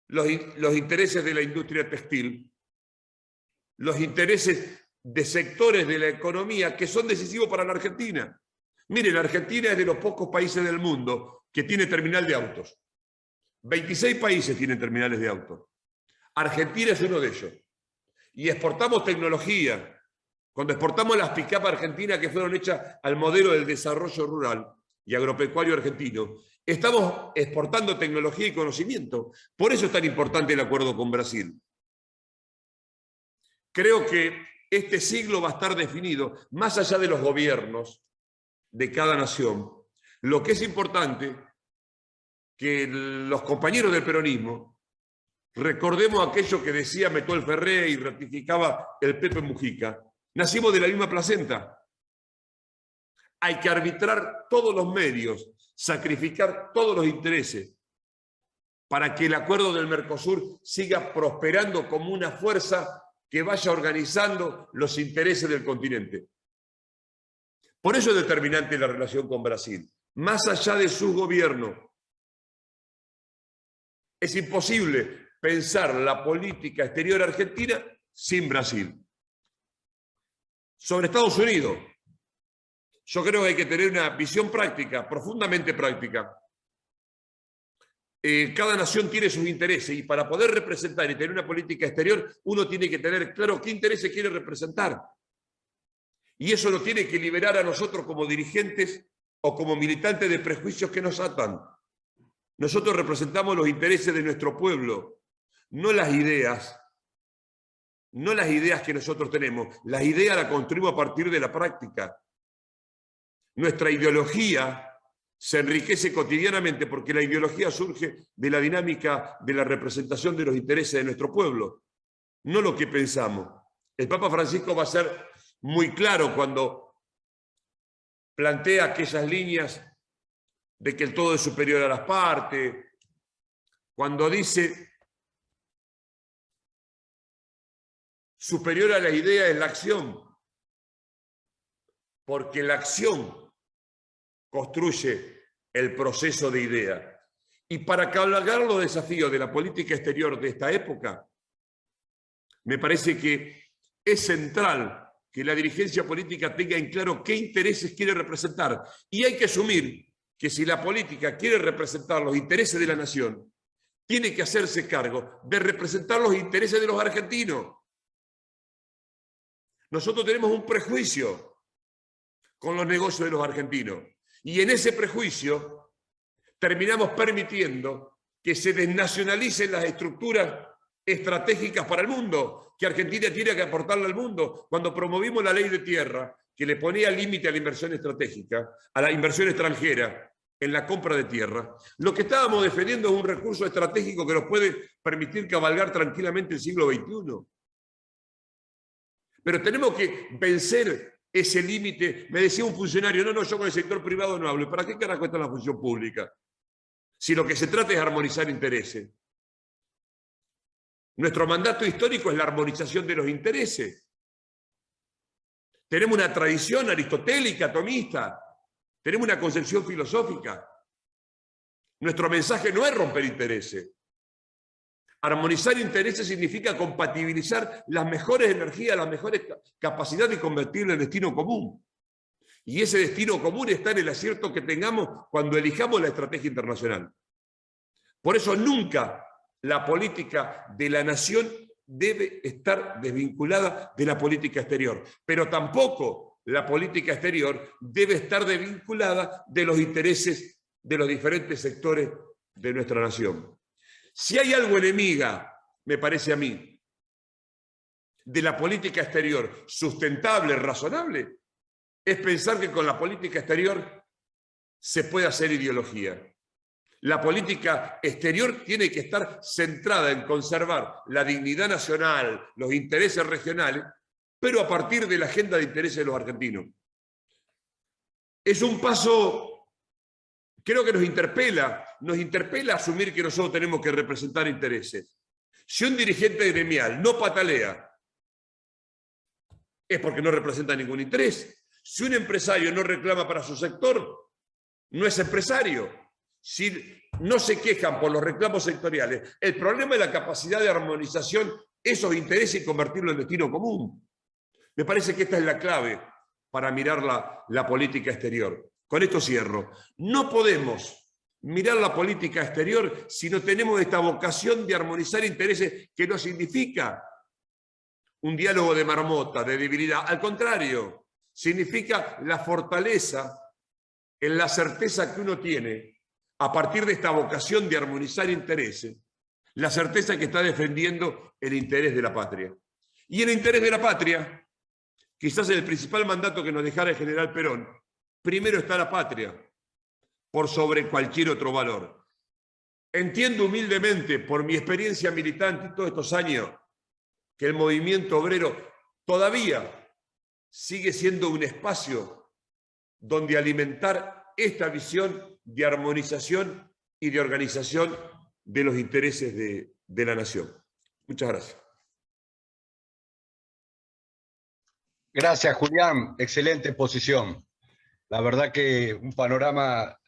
los intereses de la industria textil, los intereses de sectores de la economía que son decisivos para la Argentina. Miren, la Argentina es de los pocos países del mundo que tiene terminal de autos. 26 países tienen terminales de autos. Argentina es uno de ellos. Y exportamos tecnología. Cuando exportamos las pick-up argentinas que fueron hechas al modelo del desarrollo rural y agropecuario argentino, estamos exportando tecnología y conocimiento. Por eso es tan importante el acuerdo con Brasil. Creo que este siglo va a estar definido, más allá de los gobiernos de cada nación. Lo que es importante, que los compañeros del peronismo, recordemos aquello que decía Metol Ferré y ratificaba el Pepe Mujica. Nacimos de la misma placenta. Hay que arbitrar todos los medios, sacrificar todos los intereses para que el acuerdo del Mercosur siga prosperando como una fuerza que vaya organizando los intereses del continente. Por eso es determinante la relación con Brasil. Más allá de su gobierno, es imposible pensar la política exterior argentina sin Brasil. Sobre Estados Unidos, yo creo que hay que tener una visión práctica, profundamente práctica. Cada nación tiene sus intereses y para poder representar y tener una política exterior, uno tiene que tener claro qué intereses quiere representar. Y eso nos tiene que liberar a nosotros como dirigentes o como militantes de prejuicios que nos atan. Nosotros representamos los intereses de nuestro pueblo, no las ideas que nosotros tenemos. Las ideas las construimos a partir de la práctica. Nuestra ideología se enriquece cotidianamente porque la ideología surge de la dinámica de la representación de los intereses de nuestro pueblo, no lo que pensamos. El Papa Francisco va a ser muy claro cuando plantea aquellas líneas de que el todo es superior a las partes, cuando dice superior a la idea es la acción, porque la acción construye el proceso de idea. Y para cabalgar los desafíos de la política exterior de esta época, me parece que es central que la dirigencia política tenga en claro qué intereses quiere representar. Y hay que asumir que si la política quiere representar los intereses de la nación, tiene que hacerse cargo de representar los intereses de los argentinos. Nosotros tenemos un prejuicio con los negocios de los argentinos. Y en ese prejuicio terminamos permitiendo que se desnacionalicen las estructuras estratégicas para el mundo, que Argentina tiene que aportarle al mundo. Cuando promovimos la ley de tierra, que le ponía límite a la inversión estratégica, a la inversión extranjera en la compra de tierra, lo que estábamos defendiendo es un recurso estratégico que nos puede permitir cabalgar tranquilamente el siglo XXI. Pero tenemos que vencer ese límite. Me decía un funcionario, no, yo con el sector privado no hablo. ¿Para qué carajo está la función pública? Si lo que se trata es armonizar intereses. Nuestro mandato histórico es la armonización de los intereses. Tenemos una tradición aristotélica, atomista. Tenemos una concepción filosófica. Nuestro mensaje no es romper intereses. Armonizar intereses significa compatibilizar las mejores energías, las mejores capacidades y convertirlo en destino común. Y ese destino común está en el acierto que tengamos cuando elijamos la estrategia internacional. Por eso nunca la política de la nación debe estar desvinculada de la política exterior, pero tampoco la política exterior debe estar desvinculada de los intereses de los diferentes sectores de nuestra nación. Si hay algo enemiga, me parece a mí, de la política exterior sustentable, razonable, es pensar que con la política exterior se puede hacer ideología. La política exterior tiene que estar centrada en conservar la dignidad nacional, los intereses regionales, pero a partir de la agenda de intereses de los argentinos. Es un paso, creo que nos interpela a asumir que nosotros tenemos que representar intereses. Si un dirigente gremial no patalea, es porque no representa ningún interés. Si un empresario no reclama para su sector, no es empresario. Si no se quejan por los reclamos sectoriales, el problema es la capacidad de armonización, esos intereses y convertirlo en destino común. Me parece que esta es la clave para mirar la política exterior. Con esto cierro. No podemos mirar la política exterior si no tenemos esta vocación de armonizar intereses, que no significa un diálogo de marmota, de debilidad. Al contrario, significa la fortaleza en la certeza que uno tiene a partir de esta vocación de armonizar intereses, la certeza que está defendiendo el interés de la patria. Y el interés de la patria, quizás el principal mandato que nos dejara el general Perón, primero está la patria, por sobre cualquier otro valor. Entiendo humildemente, por mi experiencia militante todos estos años, que el movimiento obrero todavía sigue siendo un espacio donde alimentar esta visión de armonización y de organización de los intereses de la nación. Muchas gracias. Gracias, Julián. Excelente posición. La verdad que un panorama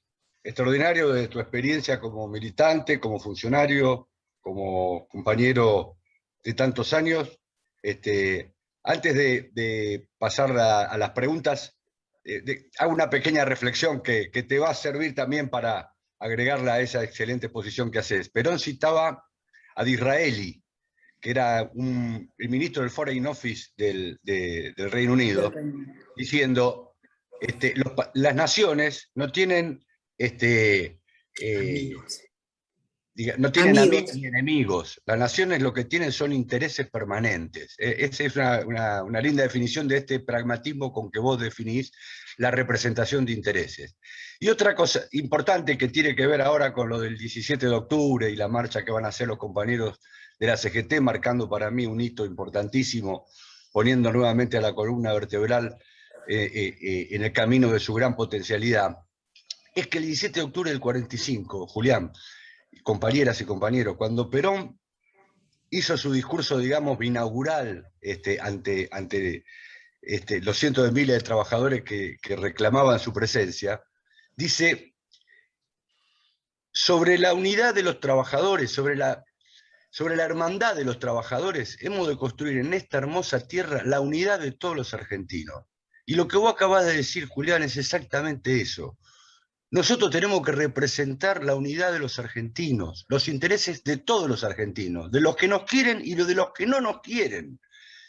extraordinario de tu experiencia como militante, como funcionario, como compañero de tantos años. Antes de pasar a las preguntas, hago una pequeña reflexión que te va a servir también para agregarla a esa excelente posición que haces. Perón citaba a Disraeli, que era el ministro del Foreign Office del Reino Unido, diciendo, las naciones no tienen, no tienen amigos ni enemigos. Las naciones lo que tienen son intereses permanentes. Esa es una linda definición de este pragmatismo con que vos definís la representación de intereses. Y otra cosa importante que tiene que ver ahora con lo del 17 de octubre y la marcha que van a hacer los compañeros de la CGT, marcando para mí un hito importantísimo, poniendo nuevamente a la columna vertebral en el camino de su gran potencialidad, es que el 17 de octubre del 45, Julián, compañeras y compañeros, cuando Perón hizo su discurso, digamos, inaugural ante los cientos de miles de trabajadores que reclamaban su presencia, dice, sobre la unidad de los trabajadores, sobre la hermandad de los trabajadores, hemos de construir en esta hermosa tierra la unidad de todos los argentinos. Y lo que vos acabás de decir, Julián, es exactamente eso. Nosotros tenemos que representar la unidad de los argentinos, los intereses de todos los argentinos, de los que nos quieren y de los que no nos quieren.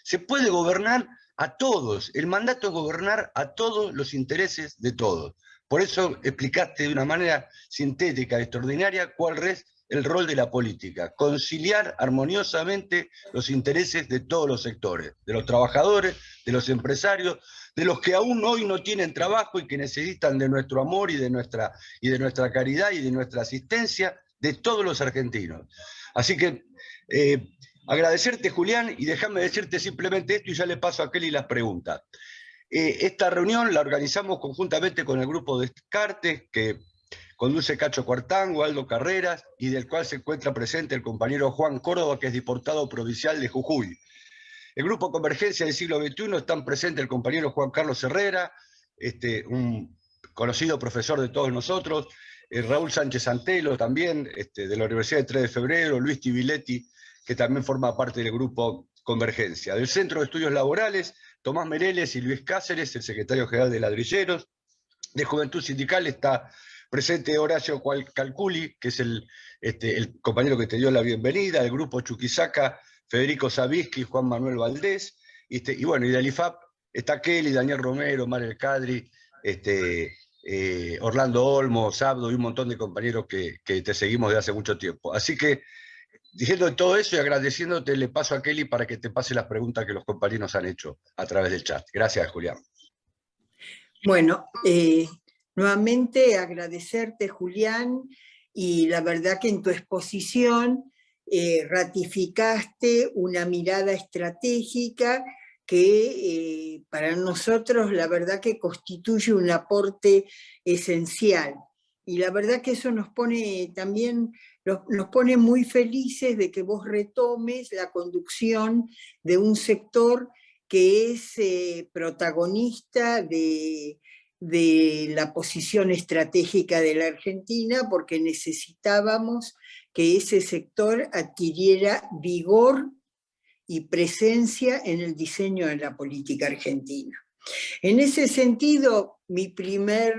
Se puede gobernar a todos, el mandato es gobernar a todos los intereses de todos. Por eso explicaste de una manera sintética, extraordinaria, cuál es el rol de la política: conciliar armoniosamente los intereses de todos los sectores, de los trabajadores, de los empresarios, de los que aún hoy no tienen trabajo y que necesitan de nuestro amor y de nuestra caridad y de nuestra asistencia, de todos los argentinos. Así que agradecerte, Julián, y déjame decirte simplemente esto y ya le paso a Kelly las preguntas. Esta reunión la organizamos conjuntamente con el grupo Descartes, que conduce Cacho Cuartango, Aldo Carreras, y del cual se encuentra presente el compañero Juan Córdoba, que es diputado provincial de Jujuy. El grupo Convergencia del siglo XXI están presentes el compañero Juan Carlos Herrera, un conocido profesor de todos nosotros, Raúl Sánchez Antelo también, de la Universidad de 3 de Febrero, Luis Tibiletti, que también forma parte del grupo Convergencia. Del Centro de Estudios Laborales, Tomás Mereles y Luis Cáceres, el secretario general de Ladrilleros. De Juventud Sindical está presente Horacio Calculi, que es el compañero que te dio la bienvenida, el grupo Chuquisaca, Federico Zabisky, Juan Manuel Valdés, y bueno, y del IFAP está Kelly, Daniel Romero, Mar El Cadri, Orlando Olmo, Sabdo y un montón de compañeros que te seguimos desde hace mucho tiempo. Así que, diciendo todo eso y agradeciéndote, le paso a Kelly para que te pase las preguntas que los compañeros han hecho a través del chat. Gracias, Julián. Bueno, nuevamente agradecerte, Julián, y la verdad que en tu exposición ratificaste una mirada estratégica que para nosotros la verdad que constituye un aporte esencial. Y la verdad que eso nos pone también, nos pone muy felices de que vos retomes la conducción de un sector que es protagonista de la posición estratégica de la Argentina, porque necesitábamos que ese sector adquiriera vigor y presencia en el diseño de la política argentina. En ese sentido, mi primer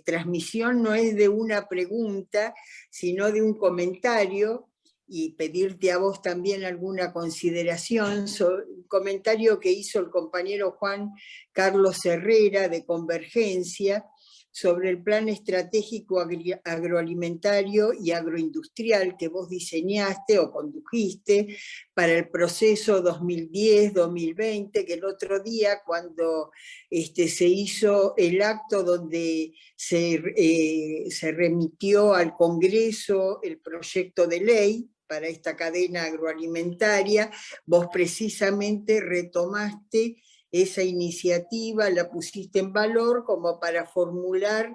transmisión no es de una pregunta, sino de un comentario, y pedirte a vos también alguna consideración sobre un comentario que hizo el compañero Juan Carlos Herrera de Convergencia sobre el plan estratégico agroalimentario y agroindustrial que vos diseñaste o condujiste para el proceso 2010-2020, que el otro día cuando se hizo el acto donde se remitió al Congreso el proyecto de ley para esta cadena agroalimentaria, vos precisamente retomaste esa iniciativa, la pusiste en valor como para formular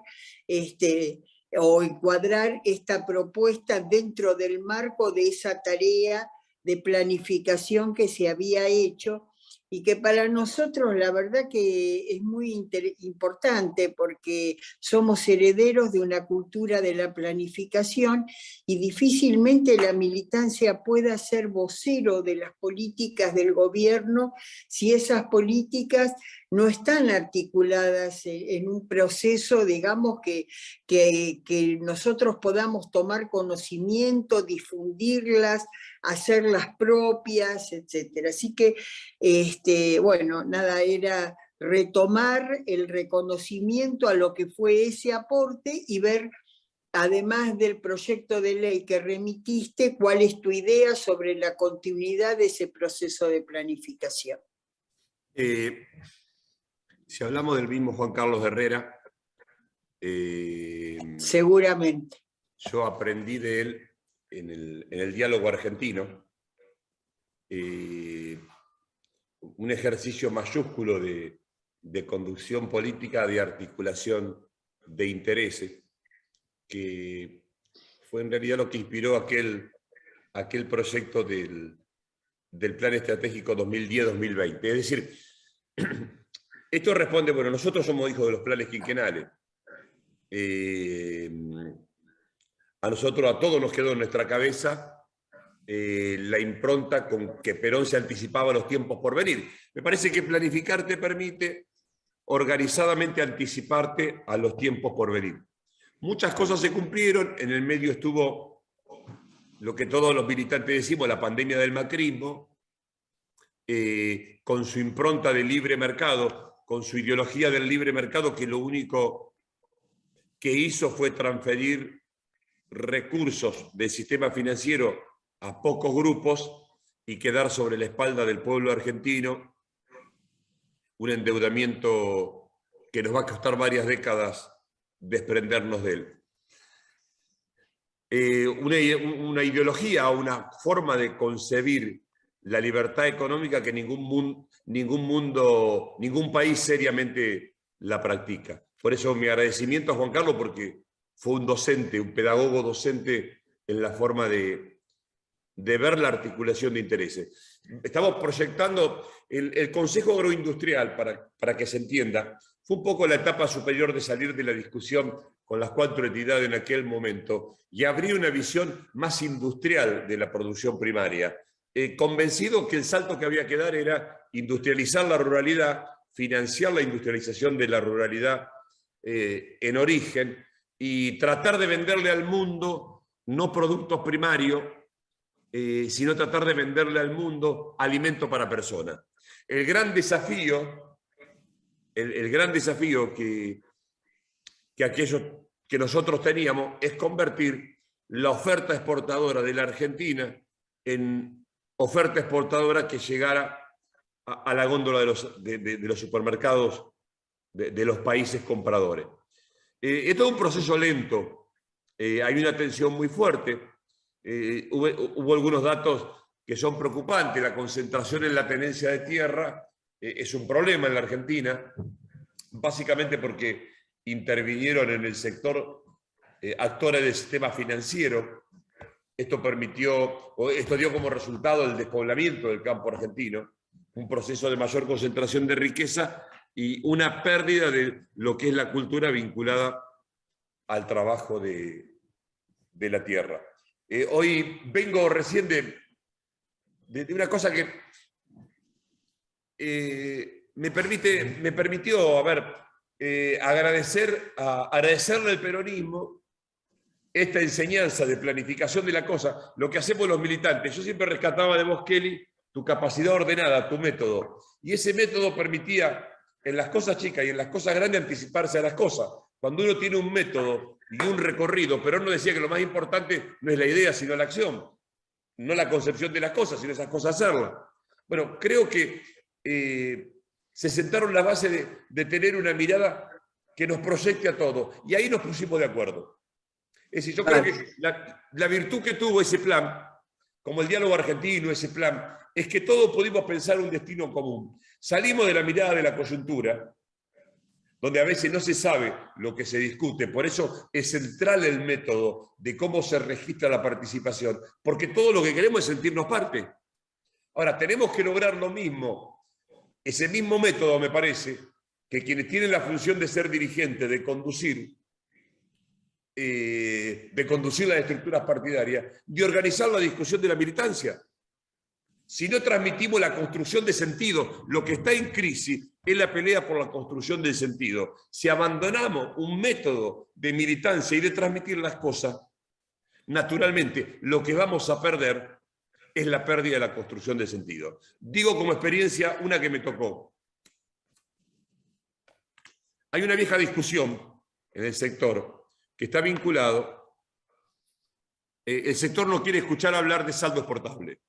o encuadrar esta propuesta dentro del marco de esa tarea de planificación que se había hecho y que para nosotros la verdad que es muy importante porque somos herederos de una cultura de la planificación y difícilmente la militancia pueda ser vocero de las políticas del gobierno si esas políticas no están articuladas en un proceso, digamos, que nosotros podamos tomar conocimiento, difundirlas, hacerlas propias, etc. Así que, bueno, nada, era retomar el reconocimiento a lo que fue ese aporte y ver, además del proyecto de ley que remitiste, cuál es tu idea sobre la continuidad de ese proceso de planificación. Si hablamos del mismo Juan Carlos Herrera, seguramente. Yo aprendí de él en el diálogo argentino, un ejercicio mayúsculo de conducción política, de articulación de intereses, que fue en realidad lo que inspiró aquel proyecto del Plan Estratégico 2010-2020. Es decir, esto responde, bueno, nosotros somos hijos de los planes quinquenales. A nosotros, a todos nos quedó en nuestra cabeza la impronta con que Perón se anticipaba a los tiempos por venir. Me parece que planificar te permite organizadamente anticiparte a los tiempos por venir. Muchas cosas se cumplieron, en el medio estuvo lo que todos los militantes decimos, la pandemia del macrismo, con su impronta de libre mercado, con su ideología del libre mercado, que lo único que hizo fue transferir recursos del sistema financiero a pocos grupos y quedar sobre la espalda del pueblo argentino un endeudamiento que nos va a costar varias décadas desprendernos de él. Una ideología, una forma de concebir la libertad económica que ningún país seriamente la practica. Por eso mi agradecimiento a Juan Carlos, porque fue un docente, un pedagogo docente en la forma de ver la articulación de intereses. Estamos proyectando el Consejo Agroindustrial, para que se entienda, fue un poco la etapa superior de salir de la discusión con las 4 entidades en aquel momento y abrir una visión más industrial de la producción primaria, convencido que el salto que había que dar era industrializar la ruralidad, financiar la industrialización de la ruralidad en origen y tratar de venderle al mundo no productos primarios, sino tratar de venderle al mundo alimento para personas. El gran desafío que que aquello que nosotros teníamos, es convertir la oferta exportadora de la Argentina en oferta exportadora que llegara a la góndola de los supermercados de los países compradores. Es todo un proceso lento, hay una tensión muy fuerte, hubo algunos datos que son preocupantes. La concentración en la tenencia de tierra es un problema en la Argentina, básicamente porque intervinieron en el sector actores del sistema financiero. Esto dio como resultado el despoblamiento del campo argentino, un proceso de mayor concentración de riqueza y una pérdida de lo que es la cultura vinculada al trabajo de la tierra. Hoy vengo recién de una cosa que me permitió agradecerle al peronismo esta enseñanza de planificación de la cosa, lo que hacemos los militantes. Yo siempre rescataba de vos, Kelly, tu capacidad ordenada, tu método. Y ese método permitía, en las cosas chicas y en las cosas grandes, anticiparse a las cosas. Cuando uno tiene un método y un recorrido, pero no decía que lo más importante no es la idea, sino la acción. No la concepción de las cosas, sino esas cosas hacerlas. Bueno, creo que se sentaron las bases de tener una mirada que nos proyecte a todos. Y ahí nos pusimos de acuerdo. Es decir, yo creo que la virtud que tuvo ese plan, como el diálogo argentino, ese plan, es que todos pudimos pensar un destino común. Salimos de la mirada de la coyuntura, donde a veces no se sabe lo que se discute. Por eso es central el método de cómo se registra la participación, porque todo lo que queremos es sentirnos parte. Ahora, tenemos que lograr lo mismo. Ese mismo método, me parece, que quienes tienen la función de ser dirigentes, de conducir las estructuras partidarias, de organizar la discusión de la militancia. Si no transmitimos la construcción de sentido, lo que está en crisis es la pelea por la construcción del sentido. Si abandonamos un método de militancia y de transmitir las cosas, naturalmente lo que vamos a perder es la pérdida de la construcción de sentido. Digo como experiencia una que me tocó. Hay una vieja discusión en el sector que está vinculado. El sector no quiere escuchar hablar de saldo exportable.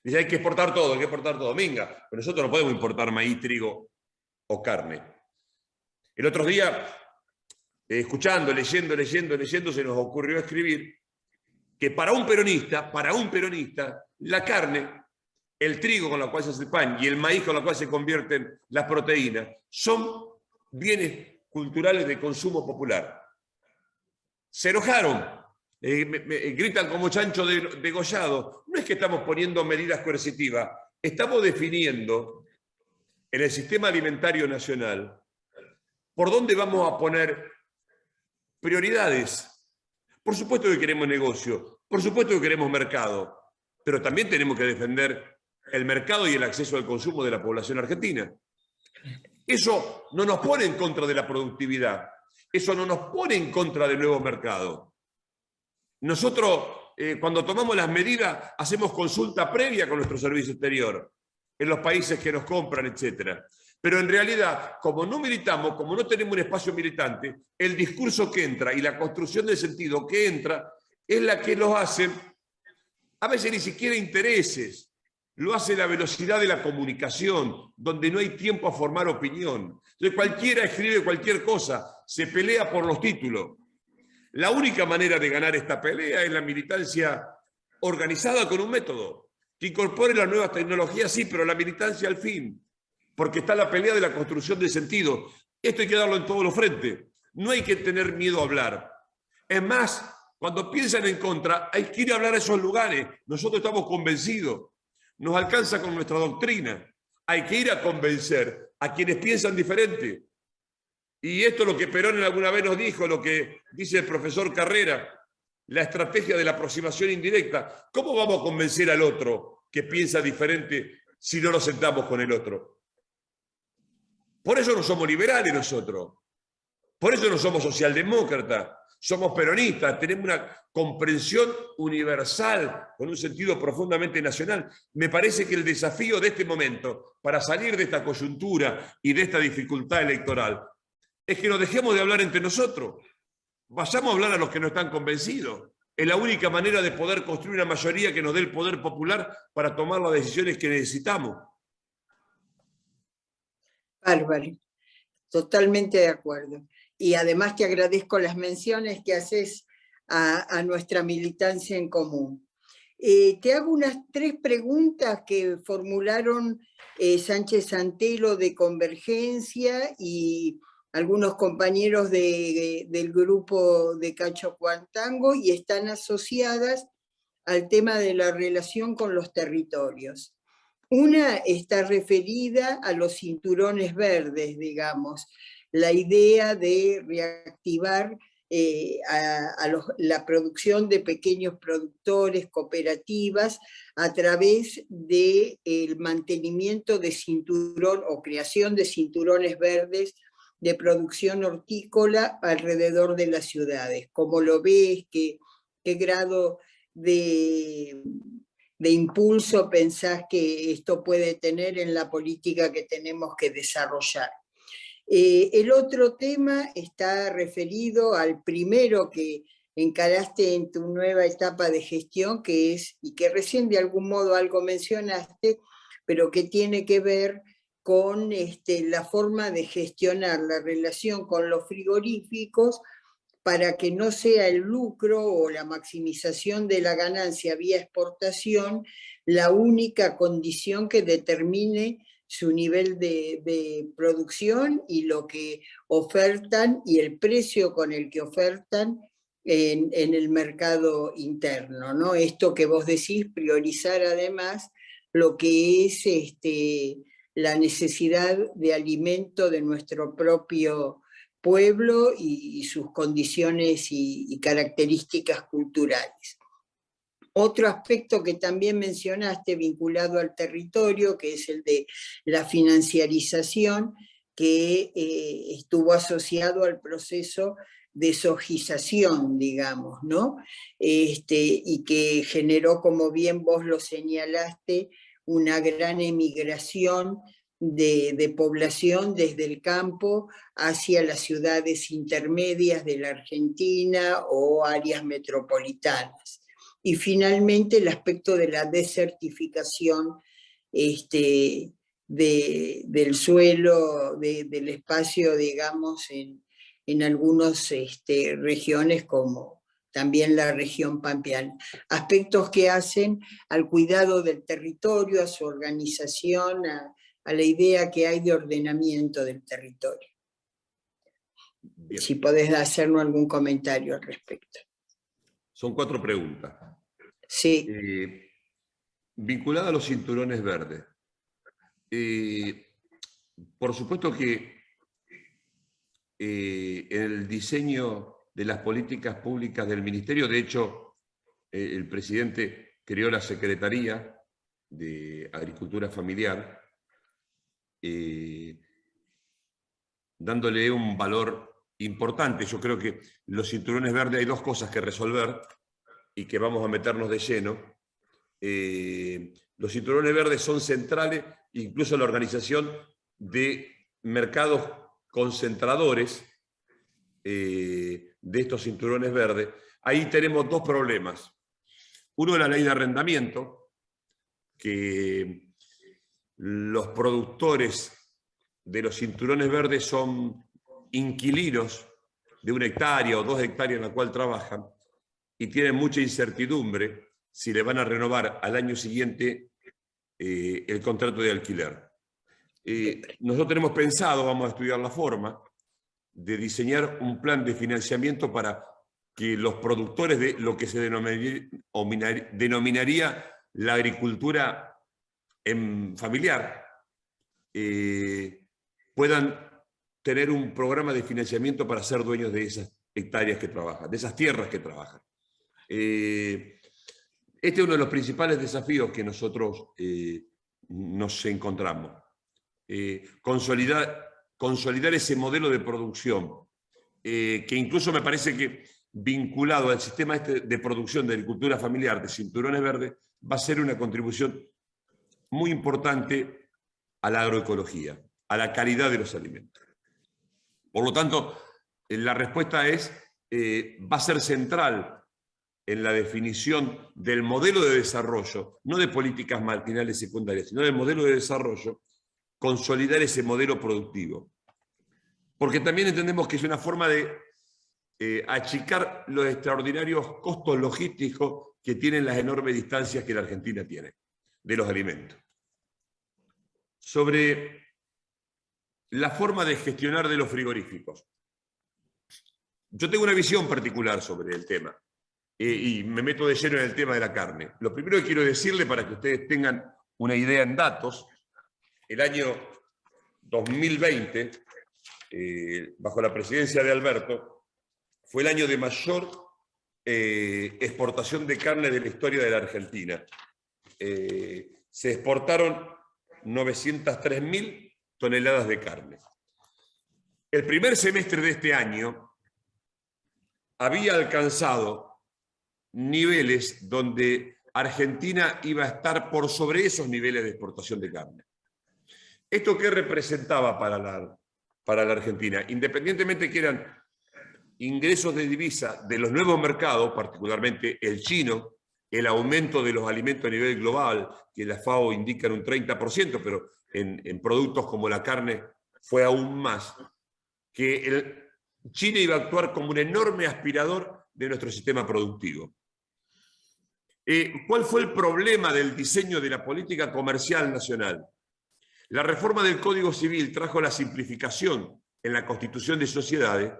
Dice, hay que exportar todo, hay que exportar todo. Venga, pero nosotros no podemos importar maíz, trigo o carne. El otro día, escuchando, leyendo, se nos ocurrió escribir que para un peronista, la carne, el trigo con la cual se hace el pan y el maíz con la cual se convierten las proteínas, son bienes culturales de consumo popular. Se enojaron, gritan como chancho degollado. No es que estamos poniendo medidas coercitivas, estamos definiendo en el sistema alimentario nacional por dónde vamos a poner prioridades. Por supuesto que queremos negocio, por supuesto que queremos mercado, pero también tenemos que defender el mercado y el acceso al consumo de la población argentina. Eso no nos pone en contra de la productividad, eso no nos pone en contra del nuevo mercado. Nosotros, cuando tomamos las medidas, hacemos consulta previa con nuestro servicio exterior, en los países que nos compran, etc. Pero en realidad, como no militamos, como no tenemos un espacio militante, el discurso que entra y la construcción del sentido que entra es la que los hace, a veces ni siquiera intereses, lo hace la velocidad de la comunicación, donde no hay tiempo a formar opinión. Entonces cualquiera escribe cualquier cosa, se pelea por los títulos. La única manera de ganar esta pelea es la militancia organizada con un método, que incorpore las nuevas tecnologías, sí, pero la militancia al fin, porque está la pelea de la construcción de sentido. Esto hay que darlo en todos los frentes. No hay que tener miedo a hablar. Es más, cuando piensan en contra, hay que ir a hablar a esos lugares. Nosotros estamos convencidos. Nos alcanza con nuestra doctrina. Hay que ir a convencer a quienes piensan diferente. Y esto es lo que Perón alguna vez nos dijo, lo que dice el profesor Carrera, la estrategia de la aproximación indirecta. ¿Cómo vamos a convencer al otro que piensa diferente si no nos sentamos con el otro? Por eso no somos liberales nosotros. Por eso no somos socialdemócratas. Somos peronistas, tenemos una comprensión universal, con un sentido profundamente nacional. Me parece que el desafío de este momento, para salir de esta coyuntura y de esta dificultad electoral, es que nos dejemos de hablar entre nosotros. Vayamos a hablar a los que no están convencidos. Es la única manera de poder construir una mayoría que nos dé el poder popular para tomar las decisiones que necesitamos. Bárbaro, totalmente de acuerdo. Y además te agradezco las menciones que haces a nuestra militancia en común. Te hago unas 3 preguntas que formularon Sánchez Santelo de Convergencia y algunos compañeros del grupo de Cacho Cuartango, y están asociadas al tema de la relación con los territorios. Una está referida a los cinturones verdes, digamos, la idea de reactivar la producción de pequeños productores, cooperativas, a través del mantenimiento de cinturón o creación de cinturones verdes de producción hortícola alrededor de las ciudades. ¿Cómo lo ves? ¿Qué grado de impulso pensás que esto puede tener en la política que tenemos que desarrollar? El otro tema está referido al primero que encaraste en tu nueva etapa de gestión, que es, y que recién de algún modo algo mencionaste, pero que tiene que ver con la forma de gestionar la relación con los frigoríficos para que no sea el lucro o la maximización de la ganancia vía exportación la única condición que determine su nivel de producción y lo que ofertan y el precio con el que ofertan en el mercado interno, ¿no? Esto que vos decís, priorizar además lo que es la necesidad de alimento de nuestro propio pueblo y sus condiciones y características culturales. Otro aspecto que también mencionaste vinculado al territorio, que es el de la financiarización, que estuvo asociado al proceso de sojización, digamos, ¿no? Y que generó, como bien vos lo señalaste, una gran emigración de población desde el campo hacia las ciudades intermedias de la Argentina o áreas metropolitanas. Y finalmente el aspecto de la desertificación del suelo, del espacio, digamos, en algunas regiones como también la región pampeana. Aspectos que hacen al cuidado del territorio, a su organización, a la idea que hay de ordenamiento del territorio. Bien. Si podés hacernos algún comentario al respecto. Son 4 preguntas. Sí. Vinculada a los cinturones verdes. Por supuesto que en el diseño de las políticas públicas del Ministerio, de hecho, el presidente creó la Secretaría de Agricultura Familiar, dándole un valor importante. Yo creo que los cinturones verdes hay 2 cosas que resolver y que vamos a meternos de lleno. Los cinturones verdes son centrales, incluso la organización de mercados concentradores de estos cinturones verdes. Ahí tenemos 2 problemas. Uno es la ley de arrendamiento, que los productores de los cinturones verdes son inquilinos de 1 hectárea o 2 hectáreas en la cual trabajan y tienen mucha incertidumbre si le van a renovar al año siguiente el contrato de alquiler. Nosotros tenemos pensado, vamos a estudiar la forma, de diseñar un plan de financiamiento para que los productores de lo que se denominaría la agricultura familiar puedan tener un programa de financiamiento para ser dueños de esas hectáreas que trabajan, de esas tierras que trabajan. Este es uno de los principales desafíos que nosotros nos encontramos. Consolidar ese modelo de producción, que incluso me parece que vinculado al sistema de producción de agricultura familiar de cinturones verdes, va a ser una contribución muy importante a la agroecología, a la calidad de los alimentos. Por lo tanto, la respuesta es, va a ser central en la definición del modelo de desarrollo, no de políticas marginales secundarias, sino del modelo de desarrollo, consolidar ese modelo productivo. Porque también entendemos que es una forma de achicar los extraordinarios costos logísticos que tienen las enormes distancias que la Argentina tiene de los alimentos. Sobre la forma de gestionar de los frigoríficos. Yo tengo una visión particular sobre el tema y me meto de lleno en el tema de la carne. Lo primero que quiero decirle, para que ustedes tengan una idea en datos, el año 2020, bajo la presidencia de Alberto, fue el año de mayor exportación de carne de la historia de la Argentina. Se exportaron 903.000 toneladas de carne. El primer semestre de este año había alcanzado niveles donde Argentina iba a estar por sobre esos niveles de exportación de carne. ¿Esto qué representaba para la Argentina? Independientemente que eran ingresos de divisa de los nuevos mercados, particularmente el chino, el aumento de los alimentos a nivel global, que la FAO indica en un 30%, pero en productos como la carne fue aún más, que China iba a actuar como un enorme aspirador de nuestro sistema productivo. ¿Cuál fue el problema del diseño de la política comercial nacional? La reforma del Código Civil trajo la simplificación en la constitución de sociedades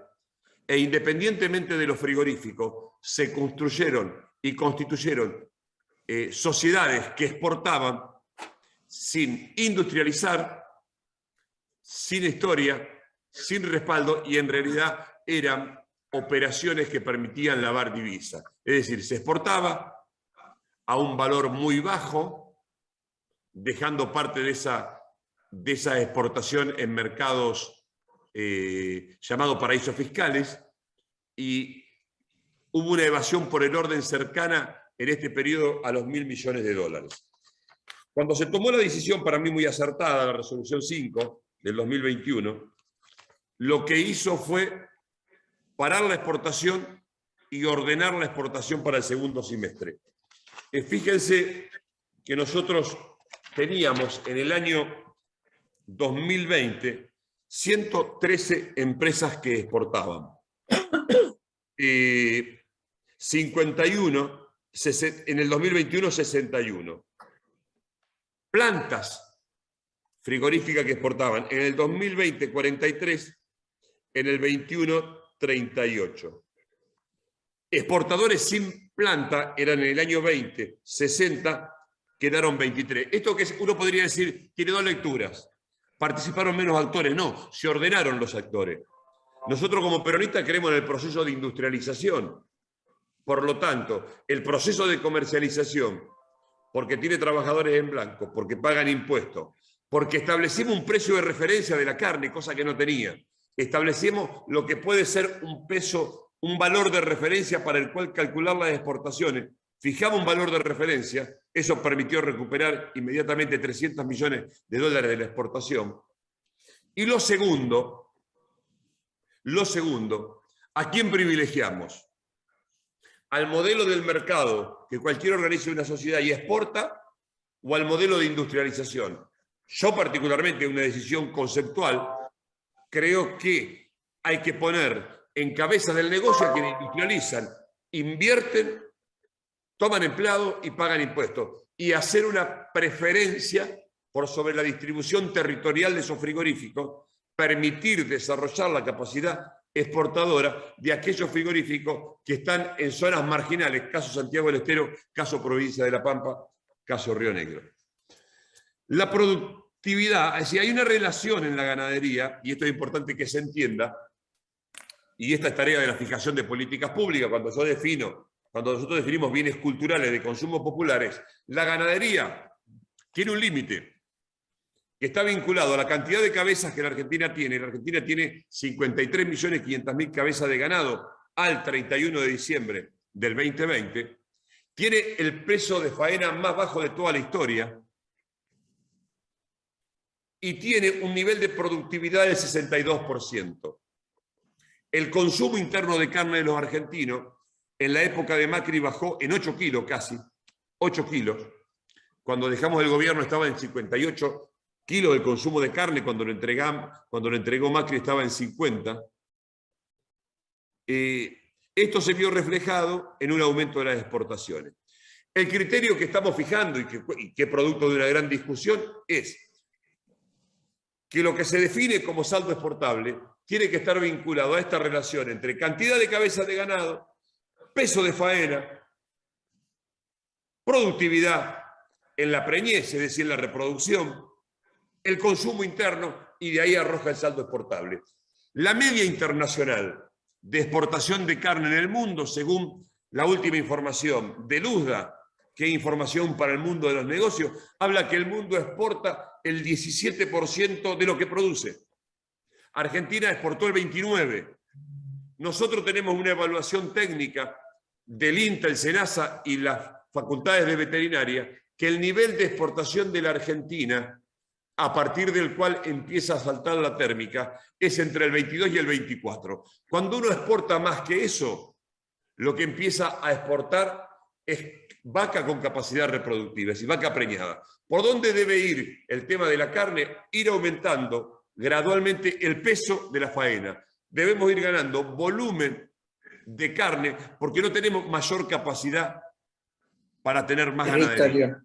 e independientemente de los frigoríficos, se construyeron y constituyeron sociedades que exportaban sin industrializar, sin historia, sin respaldo, y en realidad eran operaciones que permitían lavar divisa. Es decir, se exportaba a un valor muy bajo, dejando parte de esa exportación en mercados llamados paraísos fiscales, y hubo una evasión por el orden cercana en este periodo a los 1.000 millones de dólares. Cuando se tomó la decisión, para mí muy acertada, la resolución 5 del 2021, lo que hizo fue parar la exportación y ordenar la exportación para el segundo semestre. Fíjense que nosotros teníamos en el año 2020 113 empresas que exportaban. 51, en el 2021 61. Plantas frigoríficas que exportaban. En el 2020 43, en el 21 38. Exportadores sin planta eran en el año 20, 60, quedaron 23. Esto que uno podría decir, tiene dos lecturas. ¿Participaron menos actores? No, se ordenaron los actores. Nosotros como peronistas creemos en el proceso de industrialización. Por lo tanto, el proceso de comercialización, porque tiene trabajadores en blanco, porque pagan impuestos, porque establecimos un precio de referencia de la carne, cosa que no tenía. Establecemos lo que puede ser un peso, un valor de referencia para el cual calcular las exportaciones. Fijamos un valor de referencia, eso permitió recuperar inmediatamente 300 millones de dólares de la exportación. Y lo segundo, ¿a quién privilegiamos? ¿Al modelo del mercado que cualquiera organiza una sociedad y exporta, o al modelo de industrialización? Yo particularmente, una decisión conceptual, creo que hay que poner en cabeza del negocio a quienes industrializan, invierten, toman empleados y pagan impuestos, y hacer una preferencia por sobre la distribución territorial de esos frigoríficos, permitir desarrollar la capacidad exportadora de aquellos frigoríficos que están en zonas marginales, caso Santiago del Estero, caso Provincia de La Pampa, caso Río Negro. La productividad, es decir, hay una relación en la ganadería, y esto es importante que se entienda, y esta es tarea de la fijación de políticas públicas. Cuando nosotros definimos bienes culturales de consumo populares, la ganadería tiene un límite que está vinculado a la cantidad de cabezas que la Argentina tiene. La Argentina tiene 53.500.000 cabezas de ganado al 31 de diciembre del 2020. Tiene el peso de faena más bajo de toda la historia y tiene un nivel de productividad del 62%. el consumo interno de carne de los argentinos en la época de Macri bajó en 8 kilos casi, 8 kilos. Cuando dejamos el gobierno estaba en 58 kilos el consumo de carne, cuando lo entregó Macri estaba en 50. Esto se vio reflejado en un aumento de las exportaciones. El criterio que estamos fijando y que es producto de una gran discusión es que lo que se define como saldo exportable tiene que estar vinculado a esta relación entre cantidad de cabezas de ganado, peso de faena, productividad en la preñez, es decir, en la reproducción, el consumo interno, y de ahí arroja el saldo exportable. La media internacional de exportación de carne en el mundo, según la última información de Luzda, que es información para el mundo de los negocios, habla que el mundo exporta el 17% de lo que produce. Argentina exportó el 29%. Nosotros tenemos una evaluación técnica del INTA, el SENASA y las facultades de veterinaria, que el nivel de exportación de la Argentina, a partir del cual empieza a saltar la térmica, es entre el 22 y el 24. Cuando uno exporta más que eso, lo que empieza a exportar es vaca con capacidad reproductiva, es decir, vaca preñada. ¿Por dónde debe ir el tema de la carne? Ir aumentando gradualmente el peso de la faena. Debemos ir ganando volumen de carne porque no tenemos mayor capacidad para tener más ganadería.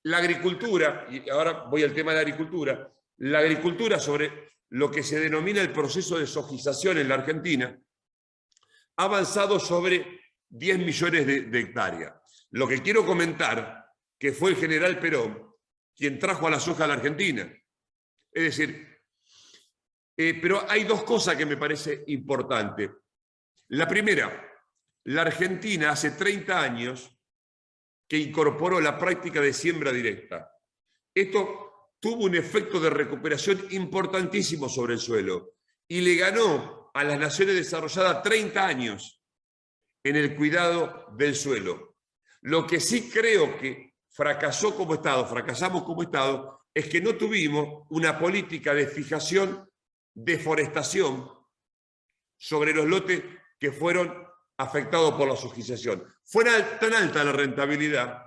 La agricultura, y ahora voy al tema de la agricultura sobre lo que se denomina el proceso de sojización en la Argentina, ha avanzado sobre 10 millones de hectáreas. Lo que quiero comentar, que fue el general Perón quien trajo a la soja a la Argentina. Es decir, pero hay dos cosas que me parece importante. La primera, la Argentina hace 30 años que incorporó la práctica de siembra directa. Esto tuvo un efecto de recuperación importantísimo sobre el suelo y le ganó a las naciones desarrolladas 30 años en el cuidado del suelo. Lo que sí creo que fracasamos como Estado, es que no tuvimos una política de fijación, deforestación sobre los lotes que fueron afectados por la sojización. Fue tan alta la rentabilidad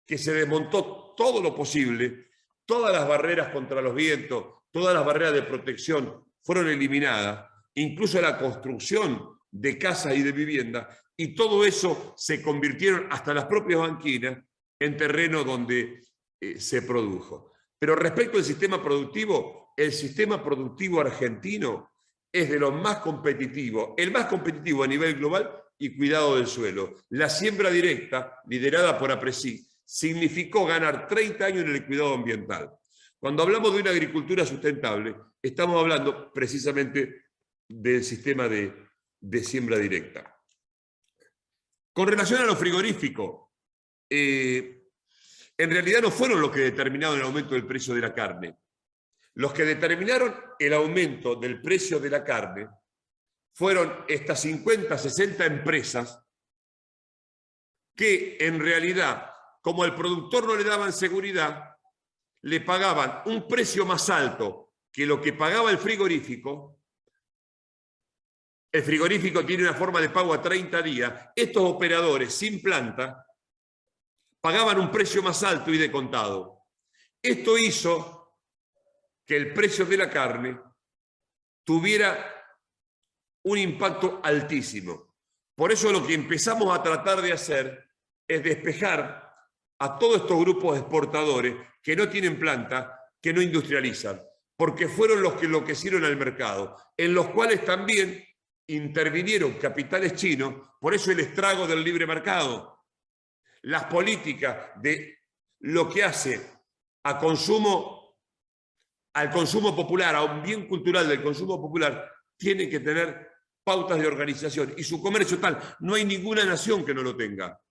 que se desmontó todo lo posible, todas las barreras contra los vientos, todas las barreras de protección fueron eliminadas, incluso la construcción de casas y de viviendas, y todo eso se convirtieron, hasta las propias banquinas, en terreno donde se produjo. Pero respecto al sistema productivo, el sistema productivo argentino es de los más competitivos, el más competitivo a nivel global y cuidado del suelo. La siembra directa, liderada por APRESIC, significó ganar 30 años en el cuidado ambiental. Cuando hablamos de una agricultura sustentable, estamos hablando precisamente del sistema de siembra directa. Con relación a lo frigorífico, en realidad no fueron los que determinaron el aumento del precio de la carne. Los que determinaron el aumento del precio de la carne fueron estas 50, 60 empresas que en realidad, como al productor no le daban seguridad, le pagaban un precio más alto que lo que pagaba el frigorífico. El frigorífico tiene una forma de pago a 30 días. Estos operadores sin planta pagaban un precio más alto y de contado. Esto hizo que el precio de la carne tuviera un impacto altísimo. Por eso lo que empezamos a tratar de hacer es despejar a todos estos grupos exportadores que no tienen planta, que no industrializan, porque fueron los que enloquecieron al mercado, en los cuales también intervinieron capitales chinos, por eso el estrago del libre mercado. Las políticas de lo que hace al consumo popular, a un bien cultural del consumo popular, tiene que tener pautas de organización y su comercio tal. No hay ninguna nación que no lo tenga.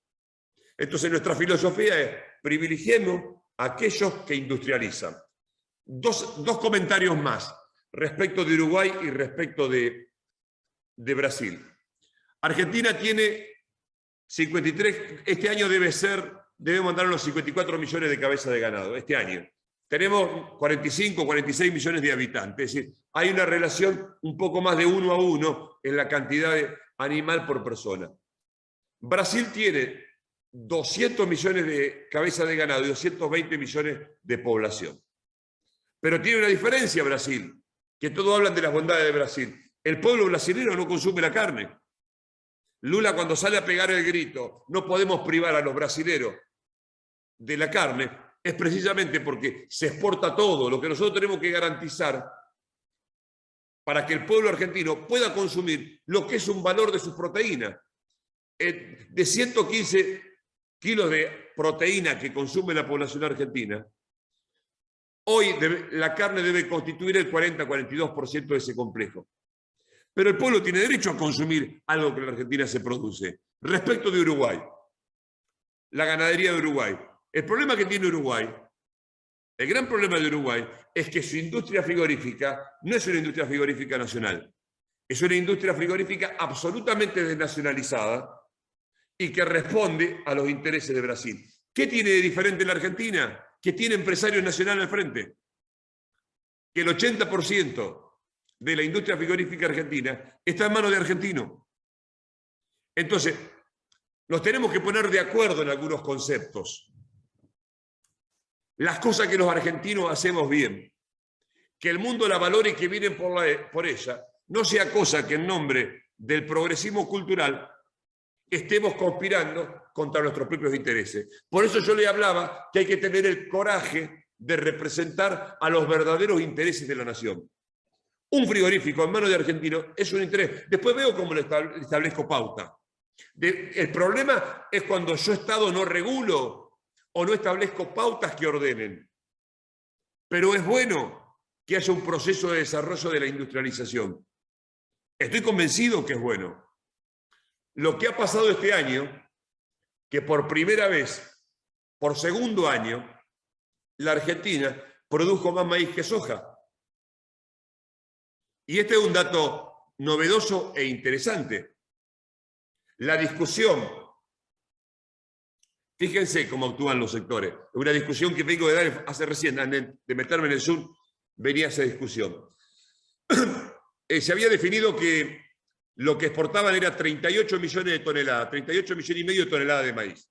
Entonces nuestra filosofía es privilegiemos a aquellos que industrializan. Dos comentarios más respecto de Uruguay y respecto de Brasil. Argentina tiene 53, este año debe mandar unos 54 millones de cabezas de ganado, este año. tenemos 45, 46 millones de habitantes, es decir, hay una relación un poco más de 1 a 1 en la cantidad de animal por persona. Brasil tiene 200 millones de cabezas de ganado y 220 millones de población. Pero tiene una diferencia Brasil, que todos hablan de las bondades de Brasil. El pueblo brasileño no consume la carne. Lula, cuando sale a pegar el grito, no podemos privar a los brasileños de la carne, es precisamente porque se exporta todo. Lo que nosotros tenemos que garantizar para que el pueblo argentino pueda consumir lo que es un valor de sus proteínas. De 115 kilos de proteína que consume la población argentina, hoy la carne debe constituir el 40-42% de ese complejo. Pero el pueblo tiene derecho a consumir algo que en la Argentina se produce. Respecto de Uruguay, la ganadería de Uruguay. El problema que tiene Uruguay, el gran problema de Uruguay, es que su industria frigorífica no es una industria frigorífica nacional. Es una industria frigorífica absolutamente desnacionalizada y que responde a los intereses de Brasil. ¿Qué tiene de diferente la Argentina? Que tiene empresarios nacionales al frente. Que el 80% de la industria frigorífica argentina está en manos de argentinos. Entonces, nos tenemos que poner de acuerdo en algunos conceptos. Las cosas que los argentinos hacemos bien, que el mundo la valore y que vienen por ella, no sea cosa que en nombre del progresismo cultural estemos conspirando contra nuestros propios intereses. Por eso yo le hablaba que hay que tener el coraje de representar a los verdaderos intereses de la nación. Un frigorífico en manos de argentinos es un interés. Después veo cómo le establezco pauta. El problema es cuando yo Estado no regulo o no establezco pautas que ordenen. Pero es bueno que haya un proceso de desarrollo de la industrialización. Estoy convencido que es bueno. Lo que ha pasado este año, que por primera vez, por segundo año, la Argentina produjo más maíz que soja. Y este es un dato novedoso e interesante. La discusión, fíjense cómo actúan los sectores. Una discusión que vengo de dar hace recién, antes de meterme en el Zoom, venía esa discusión. Se había definido que lo que exportaban era 38 millones de toneladas, 38 millones y medio de toneladas de maíz.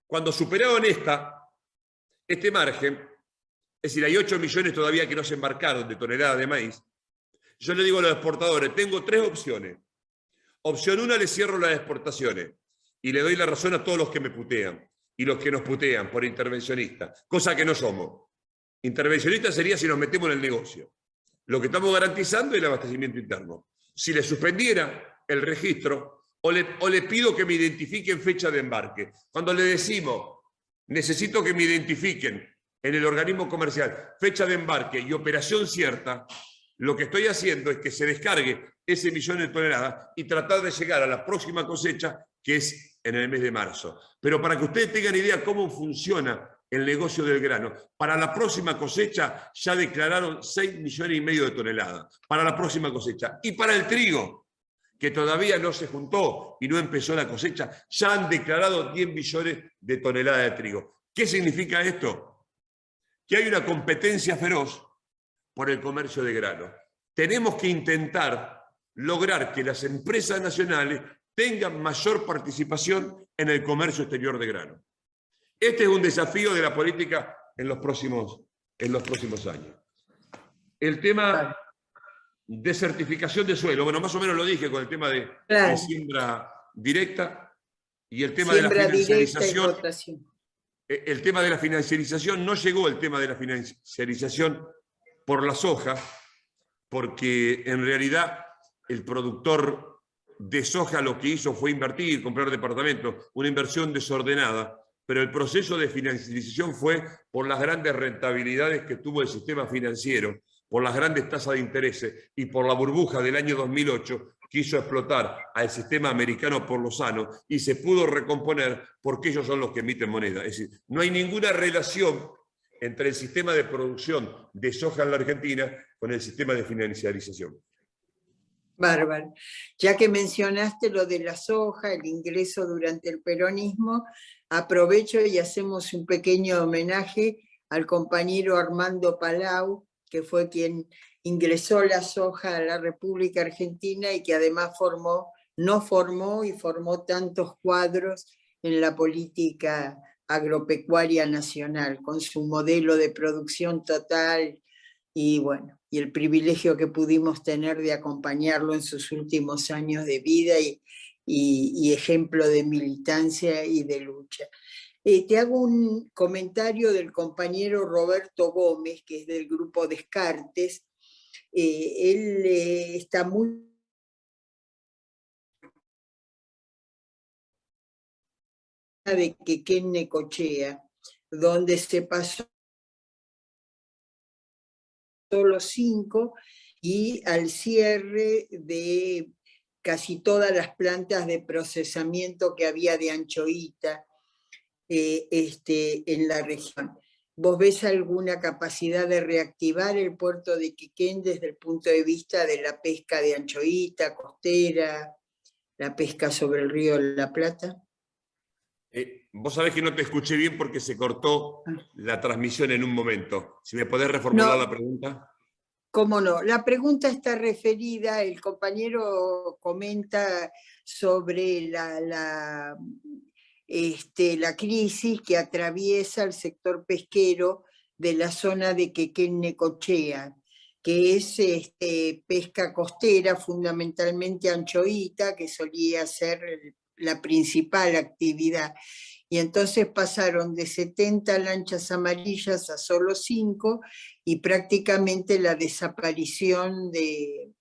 Cuando superaban este margen, es decir, hay 8 millones todavía que no se embarcaron de toneladas de maíz, yo le digo a los exportadores, tengo 3 opciones. Opción 1, les cierro las exportaciones y le doy la razón a todos los que me putean y los que nos putean por intervencionistas, cosa que no somos. Intervencionistas sería si nos metemos en el negocio. Lo que estamos garantizando es el abastecimiento interno. Si le suspendiera el registro o le pido que me identifiquen fecha de embarque. Cuando le decimos, necesito que me identifiquen en el organismo comercial fecha de embarque y operación cierta, lo que estoy haciendo es que se descargue ese millón de toneladas y tratar de llegar a la próxima cosecha, que es en el mes de marzo. Pero para que ustedes tengan idea cómo funciona el negocio del grano, para la próxima cosecha ya declararon 6 millones y medio de toneladas, para la próxima cosecha. Y para el trigo, que todavía no se juntó y no empezó la cosecha, ya han declarado 10 millones de toneladas de trigo. ¿Qué significa esto? Que hay una competencia feroz por el comercio de grano. Tenemos que intentar lograr que las empresas nacionales tengan mayor participación en el comercio exterior de grano. Este es un desafío de la política en los próximos años. El tema de certificación de suelo, bueno, más o menos lo dije con el tema de siembra directa y el tema siembra de la financiarización. El tema de la financiarización, no llegó el tema de la financiarización por la soja, porque en realidad el productor de soja lo que hizo fue invertir, comprar departamentos, una inversión desordenada, pero el proceso de financiarización fue por las grandes rentabilidades que tuvo el sistema financiero, por las grandes tasas de intereses y por la burbuja del año 2008 que hizo explotar al sistema americano por lo sano y se pudo recomponer porque ellos son los que emiten moneda. Es decir, no hay ninguna relación entre el sistema de producción de soja en la Argentina con el sistema de financiarización. Bárbaro. Ya que mencionaste lo de la soja, el ingreso durante el peronismo, aprovecho y hacemos un pequeño homenaje al compañero Armando Palau, que fue quien ingresó la soja a la República Argentina y que además nos formó y formó tantos cuadros en la política agropecuaria nacional, con su modelo de producción total y bueno, y el privilegio que pudimos tener de acompañarlo en sus últimos años de vida y ejemplo de militancia y de lucha. Te hago un comentario del compañero Roberto Gómez, que es del grupo Descartes. Él está muy de Quequén Necochea, donde se pasó los 5 y al cierre de casi todas las plantas de procesamiento que había de anchoita en la región. ¿Vos ves alguna capacidad de reactivar el puerto de Quequén desde el punto de vista de la pesca de anchoita, costera, la pesca sobre el río de la Plata? Vos sabés que no te escuché bien porque se cortó la transmisión en un momento. Si me podés reformular la pregunta. ¿Cómo no? La pregunta está referida, el compañero comenta sobre la crisis que atraviesa el sector pesquero de la zona de Quequén Necochea, que es pesca costera, fundamentalmente anchoita, que solía ser la principal actividad. Y entonces pasaron de 70 lanchas amarillas a solo 5 y prácticamente la desaparición de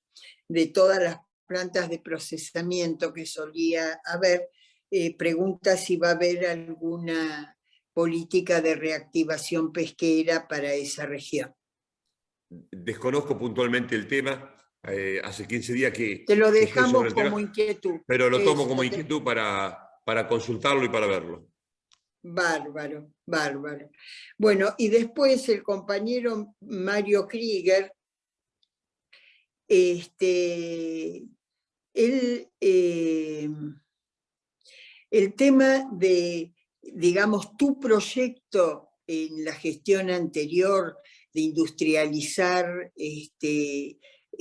todas las plantas de procesamiento que solía haber. Pregunta si va a haber alguna política de reactivación pesquera para esa región. Desconozco puntualmente el tema. Hace 15 días que... Te lo dejamos sobre el como tema, inquietud. pero lo tomo como inquietud para consultarlo y para verlo. Bárbaro, bárbaro. Bueno, y después el compañero Mario Krieger, el tema de, digamos, tu proyecto en la gestión anterior de industrializar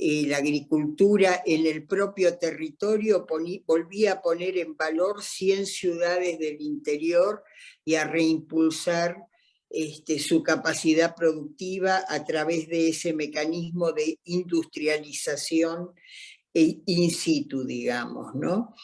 la agricultura en el propio territorio, volvía a poner en valor 100 ciudades del interior y a reimpulsar su capacidad productiva a través de ese mecanismo de industrialización in situ, digamos, ¿no?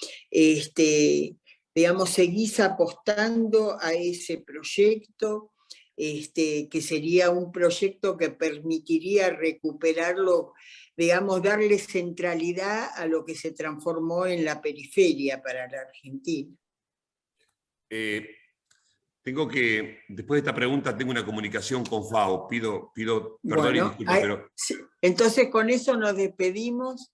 Digamos, seguís apostando a ese proyecto, que sería un proyecto que permitiría recuperarlo, digamos, darle centralidad a lo que se transformó en la periferia para la Argentina. Tengo que, después de esta pregunta, tengo una comunicación con FAO. Pido perdón y disculpas, pero... Sí. Entonces, con eso nos despedimos.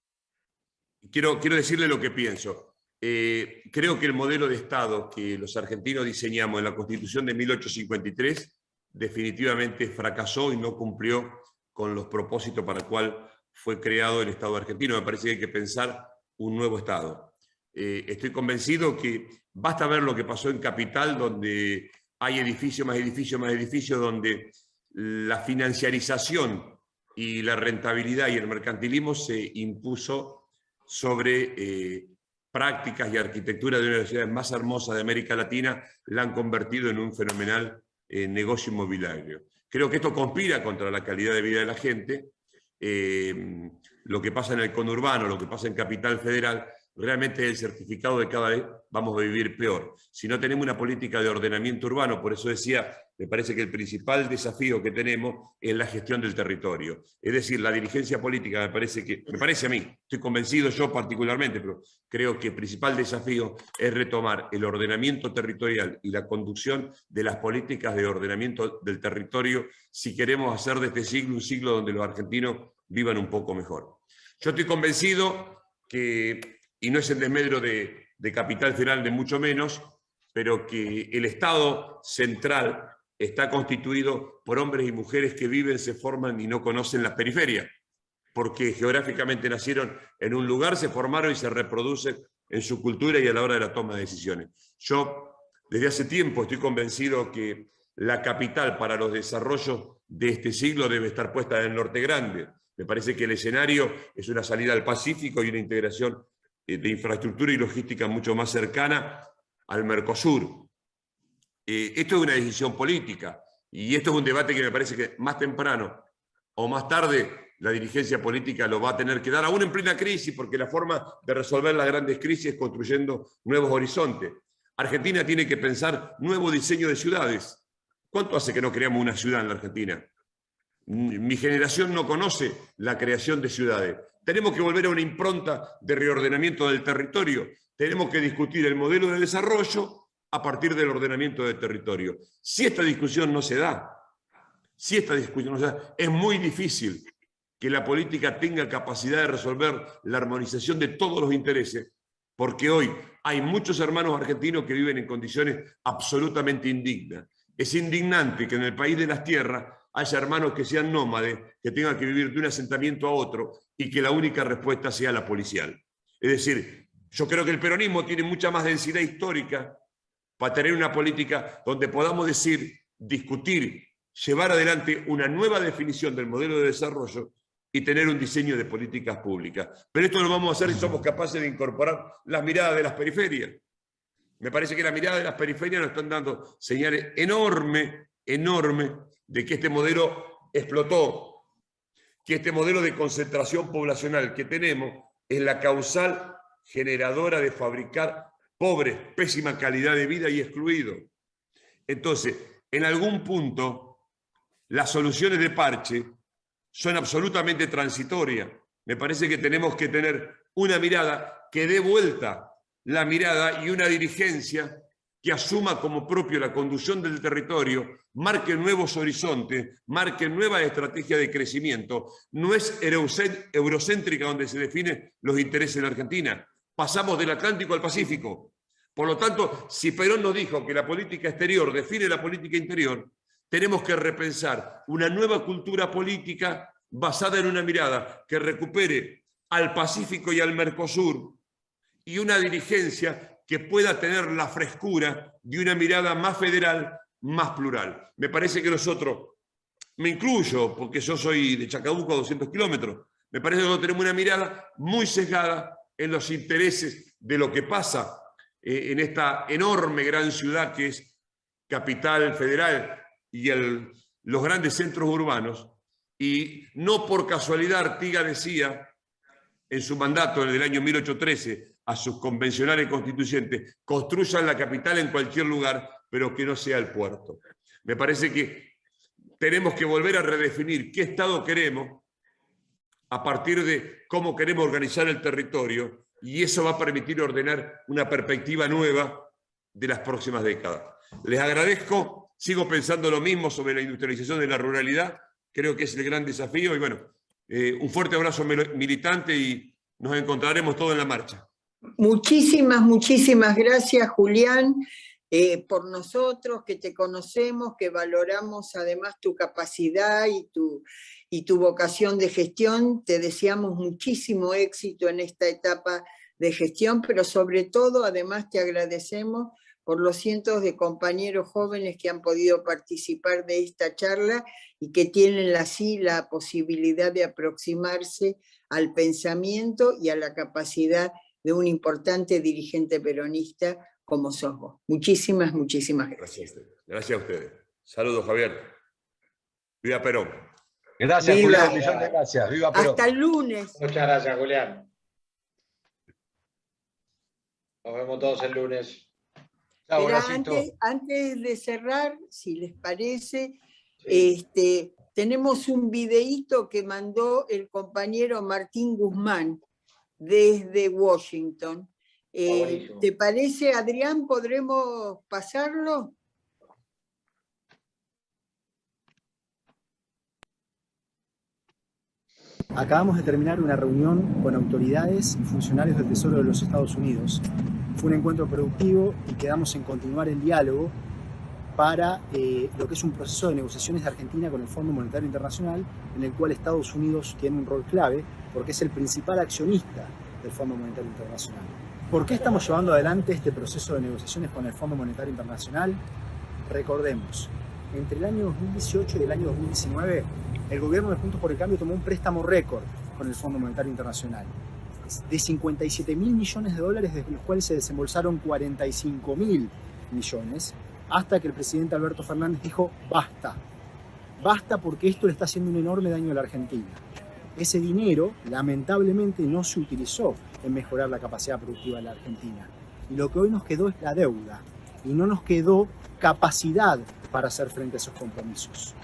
Quiero decirle lo que pienso. Creo que el modelo de Estado que los argentinos diseñamos en la Constitución de 1853 definitivamente fracasó y no cumplió con los propósitos para el cual fue creado el Estado argentino. Me parece que hay que pensar un nuevo Estado. Estoy convencido que basta ver lo que pasó en Capital, donde hay edificio más edificio más edificio, donde la financiarización y la rentabilidad y el mercantilismo se impuso sobre prácticas y arquitectura de una de las ciudades más hermosas de América Latina, la han convertido en un fenomenal negocio inmobiliario. Creo que esto conspira contra la calidad de vida de la gente. Lo que pasa en el conurbano, lo que pasa en Capital Federal, realmente el certificado de cada vez vamos a vivir peor. Si no tenemos una política de ordenamiento urbano, por eso decía, me parece que el principal desafío que tenemos es la gestión del territorio. Es decir, la dirigencia política me parece a mí, estoy convencido yo particularmente, pero creo que el principal desafío es retomar el ordenamiento territorial y la conducción de las políticas de ordenamiento del territorio si queremos hacer de este siglo un siglo donde los argentinos vivan un poco mejor. Yo estoy convencido que, y no es el desmedro de Capital Federal, de mucho menos, pero que el Estado central está constituido por hombres y mujeres que viven, se forman y no conocen las periferias, porque geográficamente nacieron en un lugar, se formaron y se reproducen en su cultura y a la hora de la toma de decisiones. Yo, desde hace tiempo, estoy convencido que la capital para los desarrollos de este siglo debe estar puesta en el Norte Grande. Me parece que el escenario es una salida al Pacífico y una integración de infraestructura y logística mucho más cercana al Mercosur. Esto es una decisión política y esto es un debate que me parece que más temprano o más tarde la dirigencia política lo va a tener que dar, aún en plena crisis, porque la forma de resolver las grandes crisis es construyendo nuevos horizontes. Argentina tiene que pensar nuevo diseño de ciudades. ¿Cuánto hace que no creamos una ciudad en la Argentina? Mi generación no conoce la creación de ciudades. Tenemos que volver a una impronta de reordenamiento del territorio. Tenemos que discutir el modelo de desarrollo a partir del ordenamiento del territorio. Si esta discusión no se da, es muy difícil que la política tenga capacidad de resolver la armonización de todos los intereses, porque hoy hay muchos hermanos argentinos que viven en condiciones absolutamente indignas. Es indignante que en el país de las tierras haya hermanos que sean nómades, que tengan que vivir de un asentamiento a otro y que la única respuesta sea la policial. Es decir, yo creo que el peronismo tiene mucha más densidad histórica para tener una política donde podamos decir, discutir, llevar adelante una nueva definición del modelo de desarrollo y tener un diseño de políticas públicas. Pero esto lo vamos a hacer si somos capaces de incorporar las miradas de las periferias. Me parece que las miradas de las periferias nos están dando señales enormes de que este modelo explotó, que este modelo de concentración poblacional que tenemos es la causal generadora de fabricar pobres, pésima calidad de vida y excluidos. Entonces, en algún punto, las soluciones de parche son absolutamente transitorias. Me parece que tenemos que tener una mirada que dé vuelta la mirada y una dirigencia que asuma como propio la conducción del territorio, marque nuevos horizontes, marque nuevas estrategias de crecimiento. No es eurocéntrica donde se definen los intereses de la Argentina. Pasamos del Atlántico al Pacífico. Por lo tanto, si Perón nos dijo que la política exterior define la política interior, tenemos que repensar una nueva cultura política basada en una mirada que recupere al Pacífico y al Mercosur y una dirigencia que pueda tener la frescura de una mirada más federal, más plural. Me parece que nosotros, me incluyo porque yo soy de Chacabuco a 200 kilómetros, me parece que nosotros tenemos una mirada muy sesgada en los intereses de lo que pasa en esta enorme gran ciudad que es capital federal y los grandes centros urbanos, y no por casualidad Artigas decía en su mandato del año 1813 a sus convencionales constituyentes, construyan la capital en cualquier lugar, pero que no sea el puerto. Me parece que tenemos que volver a redefinir qué Estado queremos a partir de cómo queremos organizar el territorio, y eso va a permitir ordenar una perspectiva nueva de las próximas décadas. Les agradezco. Sigo pensando lo mismo sobre la industrialización de la ruralidad, creo que es el gran desafío y bueno, un fuerte abrazo militante y nos encontraremos todos en la marcha. Muchísimas gracias, Julián, por nosotros que te conocemos, que valoramos además tu capacidad y tu vocación de gestión. Te deseamos muchísimo éxito en esta etapa de gestión, pero sobre todo además te agradecemos por los cientos de compañeros jóvenes que han podido participar de esta charla y que tienen así la posibilidad de aproximarse al pensamiento y a la capacidad de un importante dirigente peronista como sos vos. Muchísimas gracias. Gracias a ustedes. Saludos, Javier. Viva Perón. Gracias, Julián. Millón de gracias. Viva Perón. Hasta el lunes. Muchas gracias, Julián. Nos vemos todos el lunes. Pero antes de cerrar, si les parece, tenemos un videíto que mandó el compañero Martín Guzmán desde Washington. ¿Te parece, Adrián? ¿Podremos pasarlo? Acabamos de terminar una reunión con autoridades y funcionarios del Tesoro de los Estados Unidos. Fue un encuentro productivo y quedamos en continuar el diálogo para lo que es un proceso de negociaciones de Argentina con el Fondo Monetario Internacional, en el cual Estados Unidos tiene un rol clave porque es el principal accionista del Fondo Monetario Internacional. ¿Por qué estamos llevando adelante este proceso de negociaciones con el Fondo Monetario Internacional? Recordemos, entre el año 2018 y el año 2019, el gobierno de Juntos por el Cambio tomó un préstamo récord con el Fondo Monetario Internacional de 57.000 millones de dólares, de los cuales se desembolsaron 45.000 millones, hasta que el presidente Alberto Fernández dijo basta. Basta, porque esto le está haciendo un enorme daño a la Argentina. Ese dinero, lamentablemente, no se utilizó en mejorar la capacidad productiva de la Argentina. Y lo que hoy nos quedó es la deuda. Y no nos quedó capacidad para hacer frente a esos compromisos.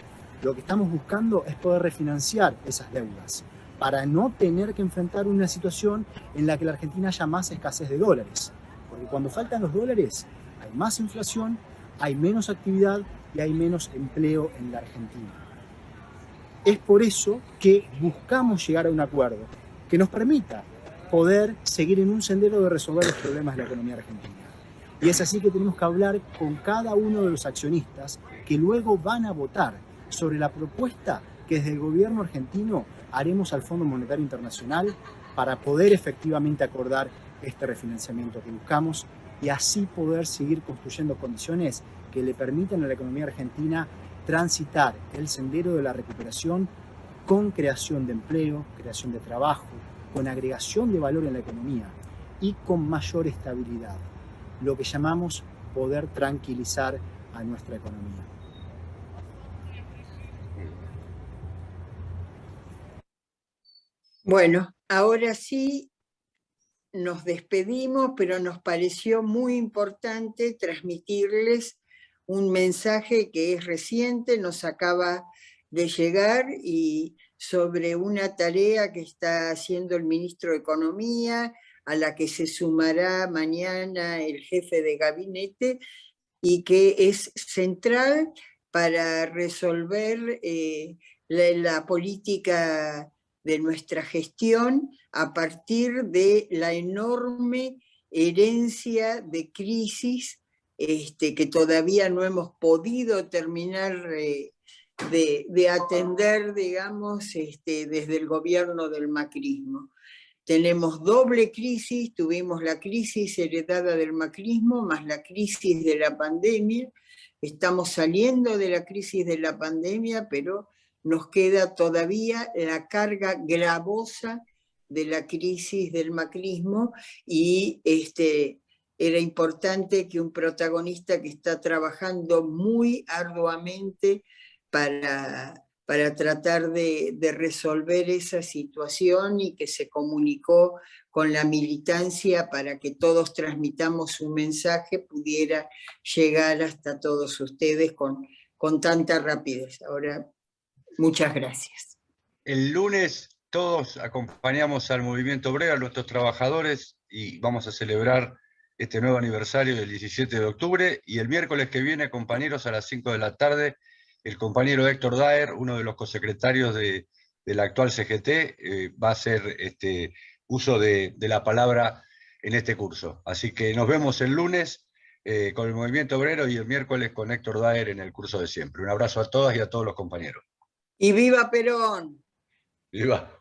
Lo que estamos buscando es poder refinanciar esas deudas, para no tener que enfrentar una situación en la que la Argentina haya más escasez de dólares. Porque cuando faltan los dólares, hay más inflación, hay menos actividad y hay menos empleo en la Argentina. Es por eso que buscamos llegar a un acuerdo que nos permita poder seguir en un sendero de resolver los problemas de la economía argentina. Y es así que tenemos que hablar con cada uno de los accionistas que luego van a votar sobre la propuesta que desde el gobierno argentino haremos al Fondo Monetario Internacional para poder efectivamente acordar este refinanciamiento que buscamos y así poder seguir construyendo condiciones que le permitan a la economía argentina transitar el sendero de la recuperación con creación de empleo, creación de trabajo, con agregación de valor en la economía y con mayor estabilidad, lo que llamamos poder tranquilizar a nuestra economía. Bueno, ahora sí nos despedimos, pero nos pareció muy importante transmitirles un mensaje que es reciente, nos acaba de llegar, y sobre una tarea que está haciendo el ministro de Economía, a la que se sumará mañana el jefe de gabinete, y que es central para resolver la política de nuestra gestión a partir de la enorme herencia de crisis que todavía no hemos podido terminar de atender, digamos, desde el gobierno del macrismo. Tenemos doble crisis, tuvimos la crisis heredada del macrismo más la crisis de la pandemia. Estamos saliendo de la crisis de la pandemia, pero nos queda todavía la carga gravosa de la crisis del macrismo, y era importante que un protagonista que está trabajando muy arduamente para tratar de resolver esa situación, y que se comunicó con la militancia para que todos transmitamos su mensaje, pudiera llegar hasta todos ustedes con tanta rapidez. Ahora, muchas gracias. El lunes todos acompañamos al movimiento obrero, a nuestros trabajadores, y vamos a celebrar este nuevo aniversario del 17 de octubre, y el miércoles que viene, compañeros, a las 5 de la tarde, el compañero Héctor Daer, uno de los cosecretarios de la actual CGT, va a hacer uso de la palabra en este curso. Así que nos vemos el lunes con el movimiento obrero, y el miércoles con Héctor Daer en el curso de siempre. Un abrazo a todas y a todos los compañeros. ¡Y viva Perón! ¡Viva!